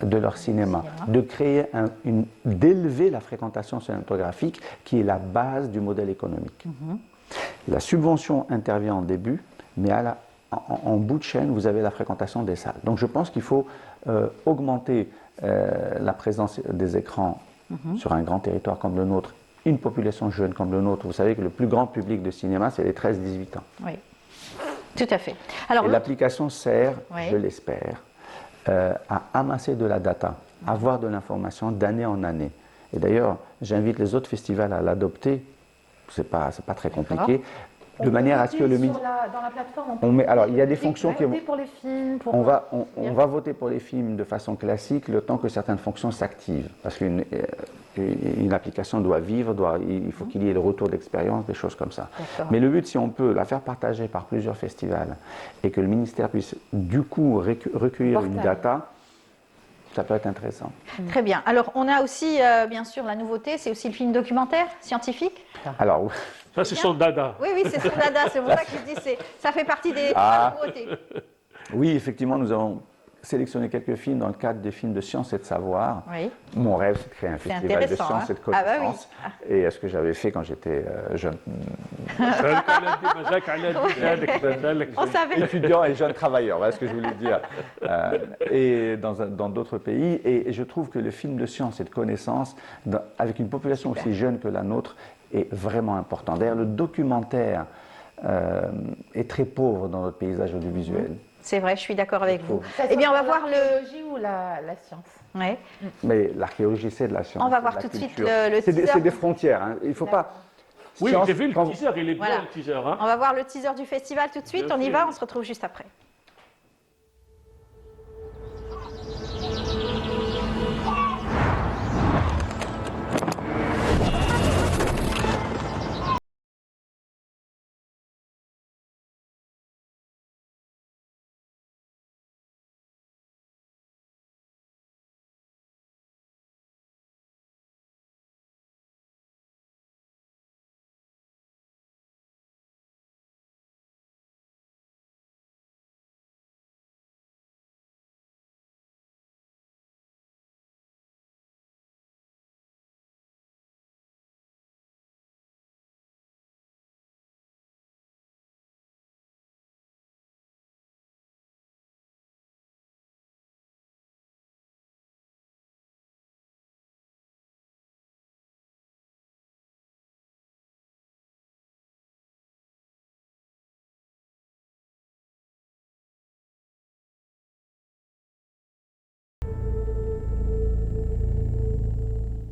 de leur cinéma, de créer d'élever la fréquentation cinématographique qui est la base du modèle économique. La subvention intervient en début, mais en bout de chaîne, vous avez la fréquentation des salles. Donc je pense qu'il faut augmenter la présence des écrans sur un grand territoire comme le nôtre, une population jeune comme le nôtre. Vous savez que le plus grand public de cinéma, c'est les 13-18 ans. Oui, tout à fait. Alors, l'application sert, je l'espère, à amasser de la data, à avoir de l'information d'année en année. Et d'ailleurs, j'invite les autres festivals à l'adopter. C'est pas très compliqué. De manière à ce que le dans la plateforme, alors il y a des fonctions qui voter pour les films. On va voter pour les films de façon classique le temps que certaines fonctions s'activent. Parce que une application doit vivre, il faut qu'il y ait le retour d'expérience, des choses comme ça. Mais le but, si on peut la faire partager par plusieurs festivals et que le ministère puisse du coup recueillir une data, ça peut être intéressant. Très bien. Alors, on a aussi, bien sûr, la nouveauté, c'est aussi le film documentaire scientifique. Alors, ça, c'est son dada. Oui, oui, c'est son dada. C'est pour ça que je dis, ça fait partie des nouveautés. Oui, effectivement, nous avons sélectionné quelques films dans le cadre des films de science et de savoir. Oui. Mon rêve, c'est de créer un festival de science et de connaissance. Ah bah oui. Et ce que j'avais fait quand j'étais jeune. On savait. Étudiant et jeune travailleur, voilà ce que je voulais dire. Et dans d'autres pays. Et je trouve que le film de science et de connaissance, avec une population aussi jeune que la nôtre, est vraiment important. D'ailleurs, le documentaire est très pauvre dans notre paysage audiovisuel. C'est vrai, je suis d'accord avec vous. Eh bien, on va voir l'archéologie ou la science. Ouais. Mais l'archéologie, c'est de la science. On va voir tout de suite le teaser. teaser. C'est des frontières. Hein. Il ne faut pas. Oui, Science, j'ai vu le teaser, il est Voilà. bien le teaser. Hein. On va voir le teaser du festival tout de suite. Bien On y sûr. va, on se retrouve juste après.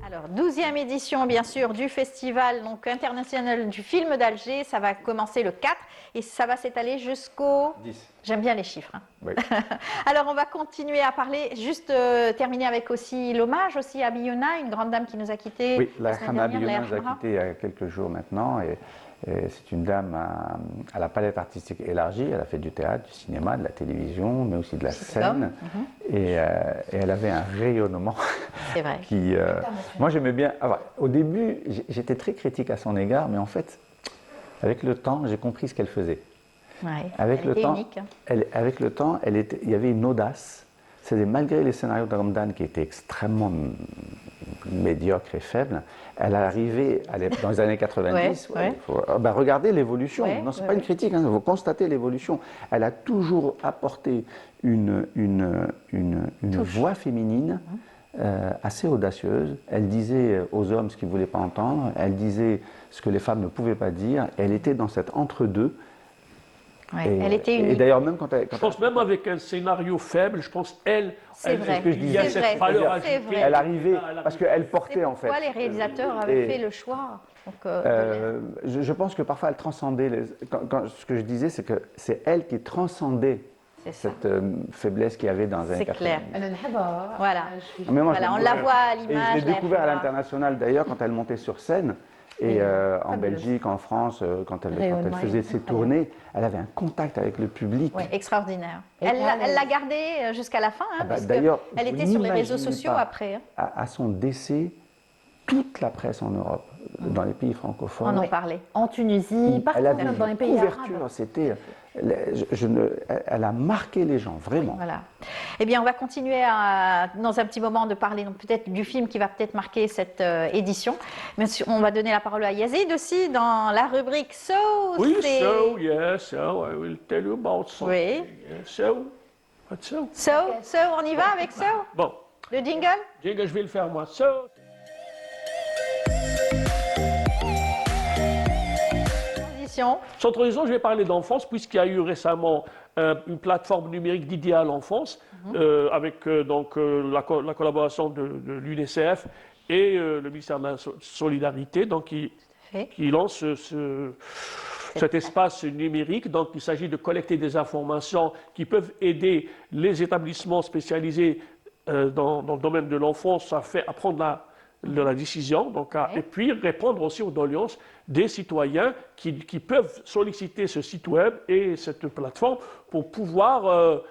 Alors, 12e édition, bien sûr, du festival donc, international du film d'Alger. Ça va commencer le 4 et ça va s'étaler jusqu'au... 10. J'aime bien les chiffres. Hein. Oui. Alors, on va continuer à parler, juste terminer avec aussi l'hommage aussi à Biouna, une grande dame qui nous a quittés. Oui, la semaine Hama dernière, Biouna nous a quittés il y a quelques jours maintenant. Et c'est une dame à la palette artistique élargie. Elle a fait du théâtre, du cinéma, de la télévision, mais aussi de la scène. Et elle avait un rayonnement. C'est vrai. Qui, moi, j'aimais bien. Alors, au début, j'étais très critique à son égard, mais en fait, avec le temps, j'ai compris ce qu'elle faisait. Ouais, Avec elle le était temps, unique. avec le temps, il y avait une audace. C'est malgré les scénarios de Ramdan qui étaient extrêmement médiocres et faibles, elle est arrivée dans les années 90. Regardez l'évolution. Non, ce n'est pas une critique, il faut constater l'évolution. Elle a toujours apporté une voix féminine assez audacieuse. Elle disait aux hommes ce qu'ils ne voulaient pas entendre. Elle disait ce que les femmes ne pouvaient pas dire. Elle était dans cet entre-deux. Ouais, elle était unique. Et d'ailleurs, même quand Je pense même avec un scénario faible, je pense vrai. Il y a cette valeur ajoutée. Elle arrivait parce qu'elle portait en fait. Pourquoi les réalisateurs avaient fait le choix donc, je pense que parfois elle transcendait. Ce que je disais, c'est que c'est elle qui transcendait cette faiblesse qu'il y avait dans les années 80. C'est clair. Voilà. Mais moi, on la voit à l'image. Et je l'ai découvert à l'international d'ailleurs quand elle montait sur scène. Et en Belgique, en France, quand elle faisait ses tournées, elle avait un contact avec le public. Oui, extraordinaire. Elle l'a gardé jusqu'à la fin, parce d'ailleurs, qu'elle était sur les réseaux sociaux après. À son décès, toute la presse en Europe, dans les pays francophones, on en parlait. En Tunisie, partout elle avait dans les pays arabes. C'était, elle a marqué les gens, vraiment. Voilà. Eh bien, on va continuer dans un petit moment de parler peut-être du film qui va peut-être marquer cette édition. Mais on va donner la parole à Yazid aussi dans la rubrique So. Oui, so, yes, so, I will tell you about something. Oui. So, what so? So, on y va avec So? Bon. Le jingle? Jingle, je vais le faire moi. So. Sans transition, je vais parler d'enfance, puisqu'il y a eu récemment une plateforme numérique dédiée à l'enfance, avec la collaboration de l'UNICEF et le ministère de la Solidarité, donc qui lance cet espace numérique. Donc, il s'agit de collecter des informations qui peuvent aider les établissements spécialisés dans le domaine de l'enfance à prendre de la décision, donc, et puis répondre aussi aux doléances des citoyens qui peuvent solliciter ce site web et cette plateforme pour pouvoir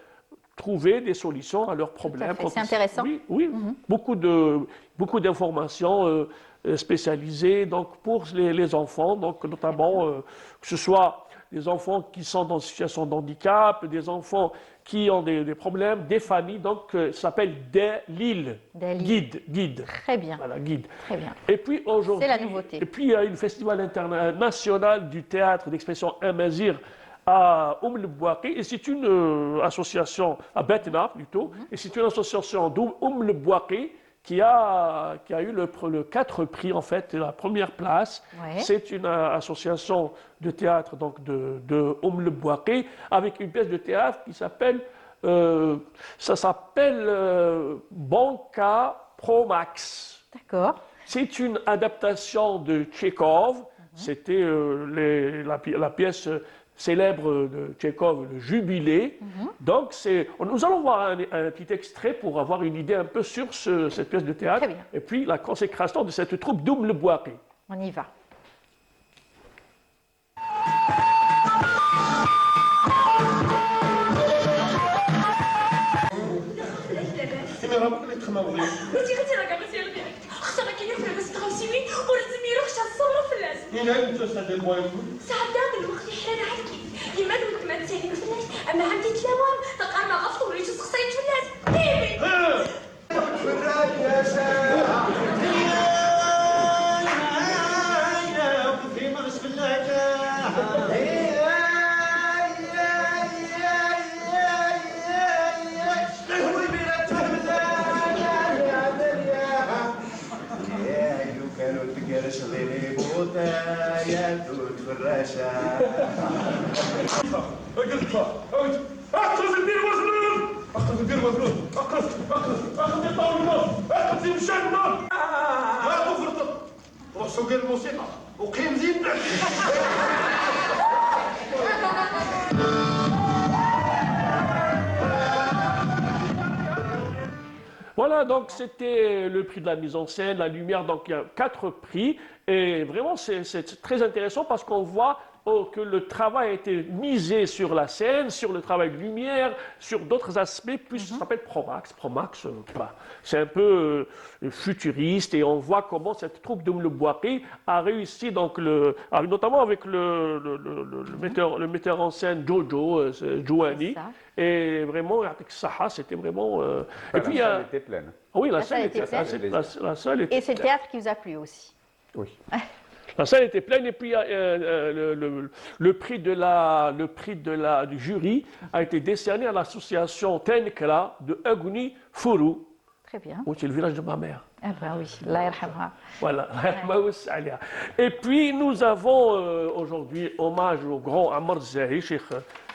trouver des solutions à leurs problèmes. C'est intéressant. Oui, beaucoup d'informations spécialisées donc, pour les enfants, donc, notamment que ce soit des enfants qui sont dans une situation de handicap, des enfants qui ont des problèmes, des familles, donc ça s'appelle Dalil. Guide. Très bien. Voilà, guide. Très bien. Et puis aujourd'hui, c'est la nouveauté. Et puis il y a le festival international du théâtre d'expression amazigh à le Bouaqi, et c'est une association, à Betna plutôt, et c'est une association le Bouaqi qui a eu le 4 prix, en fait, la première place. Ouais. C'est une association de théâtre donc de le Bouaqi, avec une pièce de théâtre qui s'appelle, Banca Promax. D'accord. C'est une adaptation de Tchekhov. C'était la pièce célèbre de Tchekhov, le Jubilé. Donc, nous allons voir un petit extrait pour avoir une idée un peu sur cette pièce de théâtre. Et puis, la consécration de cette troupe le Bouaqi. On y va. أما عندي تلاوة تقع مع غفطه وليش الشخصية فلاس بيبي اخذ الدير مظلوم اخذ الدير مظلوم اخذ الطاول النار اخذ زي مشان النار هاكو فرطت روح سوق الموسيقى وقيم زين Voilà, donc c'était le prix de la mise en scène, la lumière, donc il y a 4 prix, et vraiment c'est très intéressant parce qu'on voit que le travail a été misé sur la scène, sur le travail de lumière, sur d'autres aspects, puis ça s'appelle Promax. Promax, c'est un peu futuriste, et on voit comment cette troupe de le Bouaqi a réussi, donc notamment avec le metteur en scène Jojo Jouani. Et vraiment, avec Saha, c'était vraiment. Et puis, la salle était pleine. Oui, la salle était pleine. Et c'est le théâtre qui vous a plu aussi. Oui. La salle était pleine, et puis le prix du jury a été décerné à l'association Tenkra de Aguni Furu. Très bien. C'est le village de ma mère. Ah ben oui, Allah yarhamha. Voilà. Et puis nous avons aujourd'hui hommage au grand Ammar Zahi, Cheikh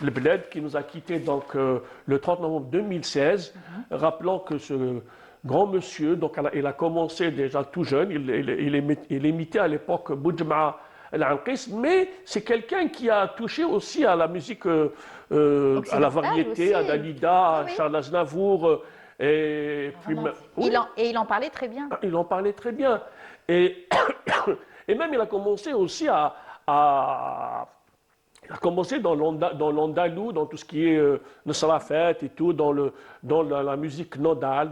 El Bled, qui nous a quittés donc le 30 novembre 2016. Rappelant que ce grand monsieur, donc il a commencé déjà tout jeune, il imitait à l'époque Boudjma Al-Anqis, mais c'est quelqu'un qui a touché aussi à la musique, à la variété, aussi. À Dalida, à Charles Aznavour. Et puis, il en parlait très bien. Il en parlait très bien. Et même il a commencé aussi il a commencé dans l'andalou, dans tout ce qui est Nasrafet et tout, dans la musique nodale,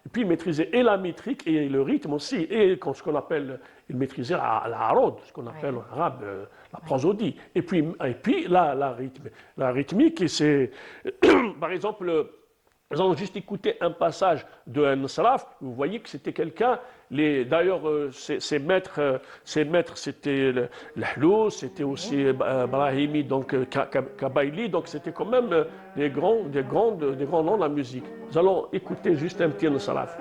et puis il maîtrisait et la métrique et le rythme aussi, et ce qu'on appelle, il maîtrisait la harod, ce qu'on appelle en arabe la prosodie. Et puis la rythmique, et c'est, par exemple, nous allons juste écouter un passage de Nasraf. Vous voyez que c'était quelqu'un, d'ailleurs ses maîtres c'était l'Ahlous, c'était aussi Brahimi, donc Kabaili, donc c'était quand même des grands noms de la musique. Nous allons écouter juste un petit Nasraf.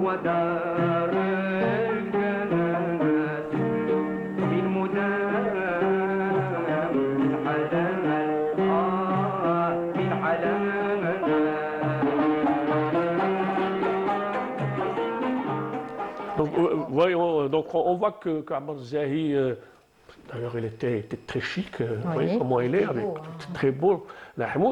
ودار الجنات من مدى Donc, voyons, donc on voit que Ahmad Zahi, d'ailleurs, il était très chic, vous voyez comment il est, avec très beau.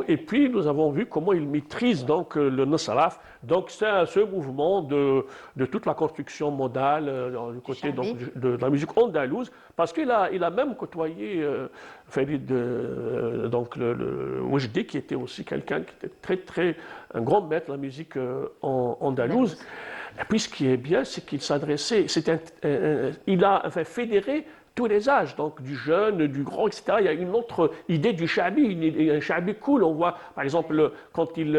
Et puis, nous avons vu comment il maîtrise donc le nasraf. Donc, c'est ce mouvement de toute la construction modale du côté donc, de la musique andalouse, parce qu'il a même côtoyé Farid, donc le Wajdi, qui était aussi quelqu'un qui était un grand maître de la musique andalouse. Et puis, ce qui est bien, c'est qu'il s'adressait, il a fédéré tous les âges, donc du jeune, du grand, etc. Il y a une autre idée du shabi, un shabi cool. On voit, par exemple, quand il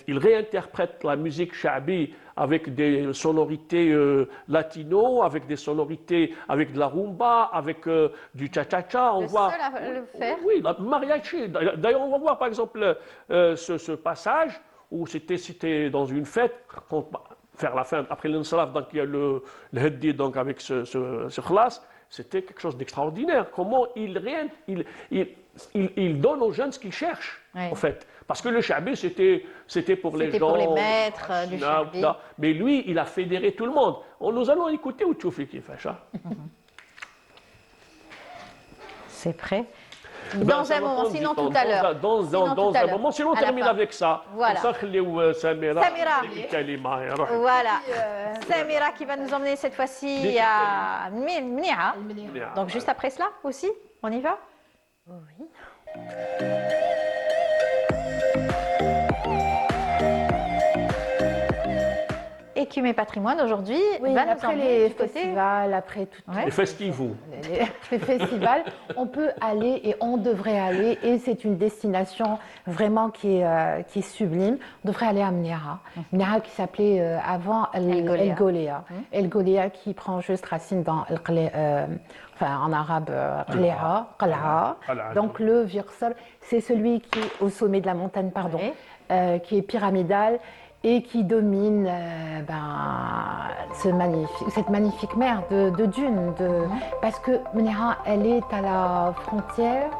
réinterprète la musique shabi avec des sonorités latino, avec des sonorités, avec de la rumba, avec du cha-cha-cha. On voit seul à le faire. Oui, la mariachi. D'ailleurs, on va voir, par exemple, ce passage où c'était dans une fête. Vers la fin, après l'insalaf, donc il y a le haddi, donc avec ce khlas, c'était quelque chose d'extraordinaire. Comment il donne aux jeunes ce qu'ils cherchent, en fait. Parce que le shabi, c'était pour les gens. C'était pour les maîtres du shabi. Mais lui, il a fédéré tout le monde. Nous allons écouter Outchoufi qui fait ça. C'est prêt. Dans un moment, sinon tout à l'heure. Dans un moment, sinon on termine avec ça. Voilà. Samira. Voilà. Samira qui va nous emmener cette fois-ci à Mnia. Donc juste après cela aussi, on y va? Oui. Écume et patrimoine aujourd'hui va nous après emmener les du côté... festivals, après tout Les festivals. les festivals, on peut aller et on devrait aller, et c'est une destination vraiment qui est sublime. On devrait aller à Mniara. Mniara qui s'appelait avant El Golea. El Golea qui prend juste racine dans en arabe Qal'a. Donc le Virsal, c'est celui qui est au sommet de la montagne, qui est pyramidal et qui domine cette magnifique mer de dunes. Parce que Mniara, elle est à la frontière,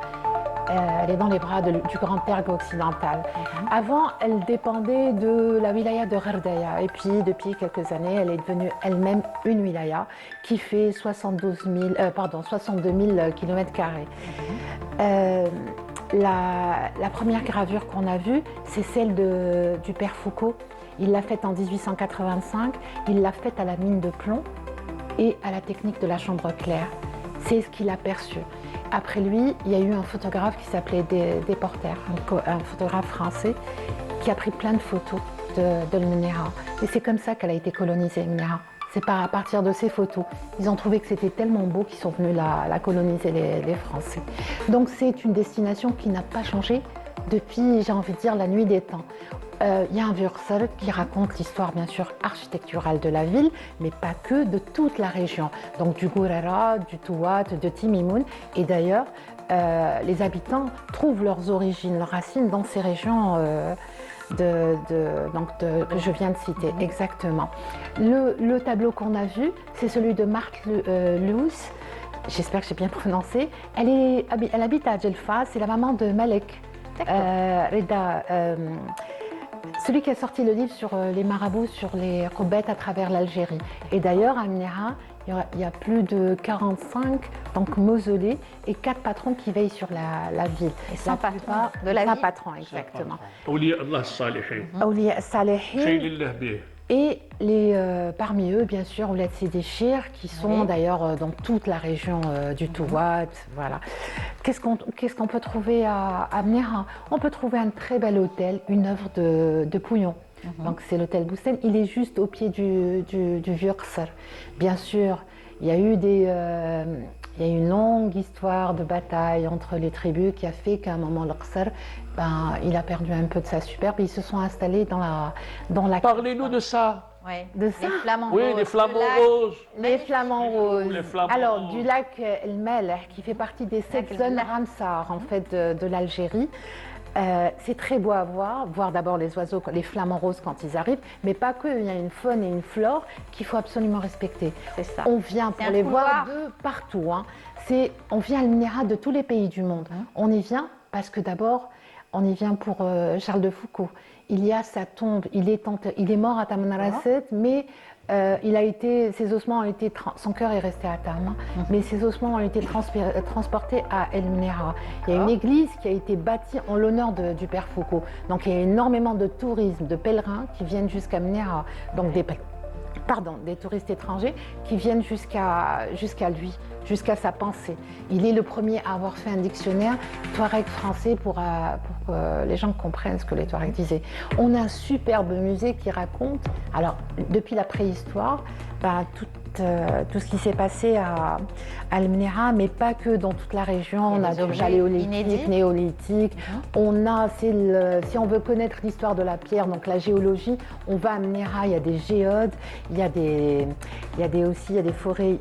elle est dans les bras du Grand Pergue occidental. Avant, elle dépendait de la wilaya de Ghardaya. Et puis, depuis quelques années, elle est devenue elle-même une wilaya qui fait 62 000 km². La première gravure qu'on a vue, c'est celle du père Foucault. Il l'a faite en 1885, il l'a faite à la mine de plomb et à la technique de la chambre claire. C'est ce qu'il a perçu. Après lui, il y a eu un photographe qui s'appelait Desporter, un photographe français, qui a pris plein de photos de Mniara. Et c'est comme ça qu'elle a été colonisée, Mniara. C'est à partir de ces photos. Ils ont trouvé que c'était tellement beau qu'ils sont venus la coloniser, les Français. Donc c'est une destination qui n'a pas changé depuis, j'ai envie de dire, la nuit des temps. Il y a un Wursel qui raconte l'histoire, bien sûr, architecturale de la ville, mais pas que, de toute la région. Donc du Gourara, du Touat, de Timimoun. Et d'ailleurs, les habitants trouvent leurs origines, leurs racines dans ces régions que je viens de citer. Exactement. Le tableau qu'on a vu, c'est celui de Marthe Lous. J'espère que j'ai bien prononcé. Elle habite à Djelfa, c'est la maman de Malek. Reda, celui qui a sorti le livre sur les marabouts, sur les roubettes à travers l'Algérie. Et d'ailleurs, à Mniara, il y a plus de 45 mausolées et 4 patrons qui veillent sur la ville. Et 100 patrons de la ville. 100 patrons, exactement. Awliya Allah Salihin. Awliya Salihin. Et parmi eux, bien sûr, Oulad Sidi Chir, qui sont d'ailleurs dans toute la région du Touat. Voilà. Qu'est-ce qu'on peut trouver à Mniara? On peut trouver un très bel hôtel, une œuvre de Pouillon. Donc c'est l'hôtel Boussen. Il est juste au pied du vieux Qsr. Bien sûr, il y a eu une longue histoire de bataille entre les tribus qui a fait qu'à un moment le Qsr, il a perdu un peu de sa superbe. Ils se sont installés dans la. Parlez-nous de ça. Oui, de ça. Les flamants roses. Oui, les flamants roses. Les flamants roses. Les flamants Alors, roses. du lac El Mel, qui fait partie des 7 zones Ramsar, en fait, de l'Algérie. C'est très beau à voir d'abord les oiseaux, les flamants roses quand ils arrivent, mais pas que, il y a une faune et une flore qu'il faut absolument respecter. C'est ça. On vient pour les voir de partout. On vient à Mniara de tous les pays du monde. On y vient parce que d'abord, on y vient pour Charles de Foucault. il y a sa tombe. Il est mort à Tamanrasset, mais ses ossements ont été, son cœur est resté à Tam, mais ses ossements ont été transportés à El Mnera. Il y a une église qui a été bâtie en l'honneur du père Foucault. Donc il y a énormément de tourisme, de pèlerins qui viennent jusqu'à Mnera, donc des touristes étrangers qui viennent jusqu'à lui, jusqu'à sa pensée. Il est le premier à avoir fait un dictionnaire Touareg français pour que les gens comprennent ce que les Touaregs disaient. On a un superbe musée qui raconte, alors depuis la préhistoire, tout ce qui s'est passé à El Mnera, mais pas que dans toute la région. On a des paléolithiques, néolithiques. On a, si on veut connaître l'histoire de la pierre, donc la géologie, on va à Mnera, il y a des géodes, il y a des forêts.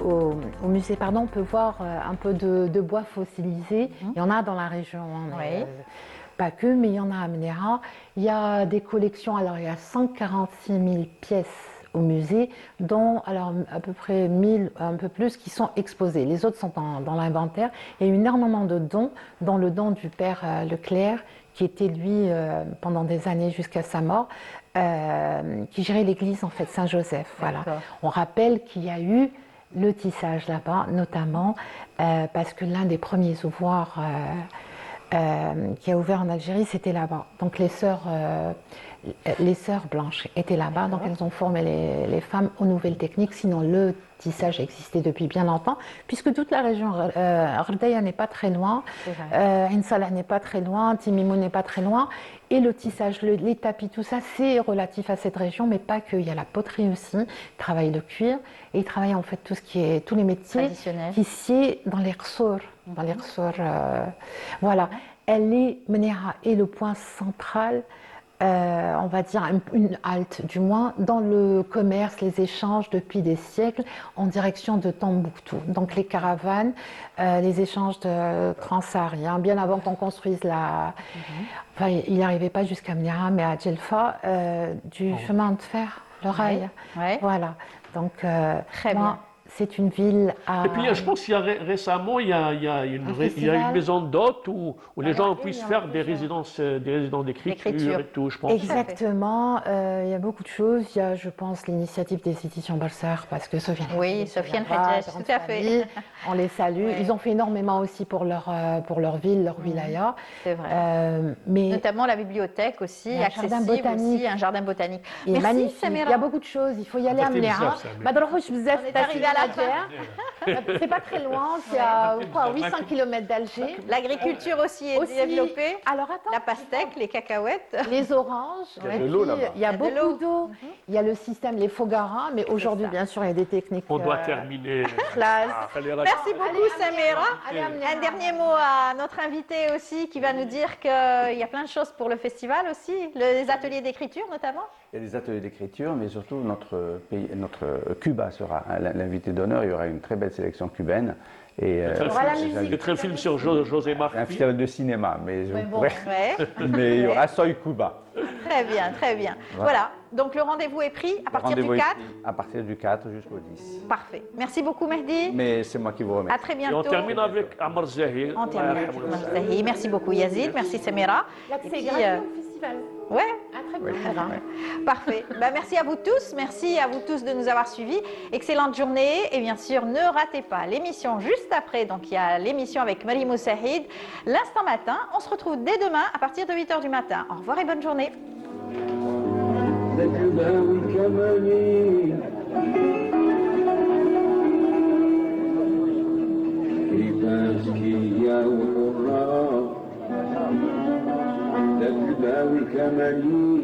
Au musée, on peut voir un peu de bois fossilisé. Il y en a dans la région. Pas que, mais il y en a à Mnera. Il y a des collections, alors il y a 146 000 pièces au musée, dont alors, à peu près 1000, un peu plus, qui sont exposés. Les autres sont dans l'inventaire. Il y a eu énormément de dons, dont le don du père Leclerc, qui était lui, pendant des années jusqu'à sa mort, qui gérait l'église en fait Saint-Joseph. Voilà. On rappelle qu'il y a eu le tissage là-bas, notamment parce que l'un des premiers ouvroirs qui a ouvert en Algérie, c'était là-bas. Donc les sœurs blanches étaient là-bas, donc elles ont formé les femmes aux nouvelles techniques. Sinon, le tissage existait depuis bien longtemps, puisque toute la région Ghrdaya n'est pas très loin, Ain Salah n'est pas très loin, Timimou n'est pas très loin, et le tissage, les tapis, tout ça, c'est relatif à cette région, mais pas que. Il y a la poterie aussi, ils travaillent le cuir, et ils travaillent en fait tous les métiers ici dans les ressorts. Voilà, Mnera est le point central, on va dire une halte du moins, dans le commerce, les échanges depuis des siècles en direction de Tombouctou. Donc les caravanes, les échanges de transsahariens, bien avant qu'on construise enfin, il n'arrivait pas jusqu'à Mnera, mais à Djelfa, du chemin de fer, le rail. Voilà, donc très bien. C'est une ville à... Et puis, je pense qu'il y a récemment, il y a une maison d'hôtes où les gens puissent faire des résidences d'écriture et tout, je pense. Exactement. Il y a beaucoup de choses. Il y a, je pense, l'initiative des éditions Balsar, parce que Sofiane... Oui, Sofiane Hadjaj, tout à fait. On les salue. Ils ont fait énormément aussi pour leur ville, leur wilaya. C'est vrai. Notamment la bibliothèque aussi, accessible aussi, un jardin botanique. Il est magnifique. Il y a beaucoup de choses. Il faut y aller à Mnera. C'est pas très loin, c'est à 800 km d'Alger. L'agriculture aussi est développée. Alors attends, la pastèque, les cacahuètes, les oranges. Il y a de l'eau là-bas. Il y a beaucoup d'eau. Il y a le système, les fogaras, mais aujourd'hui, bien sûr, il y a des techniques. On doit terminer. Merci beaucoup, Samira. Un dernier mot à notre invité aussi, qui va nous dire qu'il y a plein de choses pour le festival aussi, les ateliers d'écriture notamment. Il y a des ateliers d'écriture, mais surtout notre Cuba sera l'invité d'honneur. Il y aura une très belle sélection cubaine. Et des très films sur José Marti. Un festival de cinéma, mais mais il y aura Soy Cuba. Très bien, très bien. Voilà, donc le rendez-vous est pris à partir du 4. À partir du 4 jusqu'au 10. Parfait. Merci beaucoup, Mehdi. Mais c'est moi qui vous remercie. À très bientôt. Et on termine avec Amr Zahir. On termine avec Amr Zahir. Merci beaucoup, Yazid. Merci, Samira. C'est gratuit au festival. Ouais. Très bien. Parfait. Merci à vous tous. Merci à vous tous de nous avoir suivis. Excellente journée. Et bien sûr, ne ratez pas l'émission juste après. Donc, il y a l'émission avec Marie Moussaïd. L'instant matin. On se retrouve dès demain à partir de 8h du matin. Au revoir et bonne journée. تباوي كمالي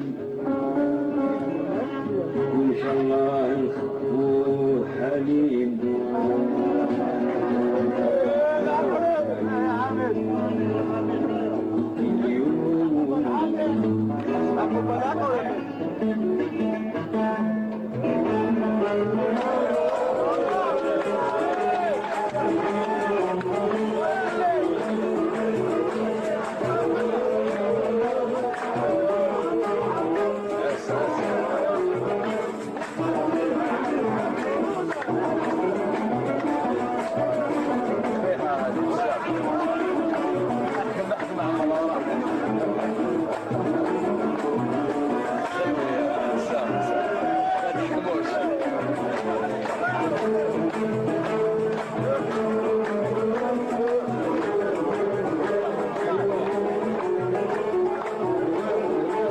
وإن شاء الله يخفو حليم اليوم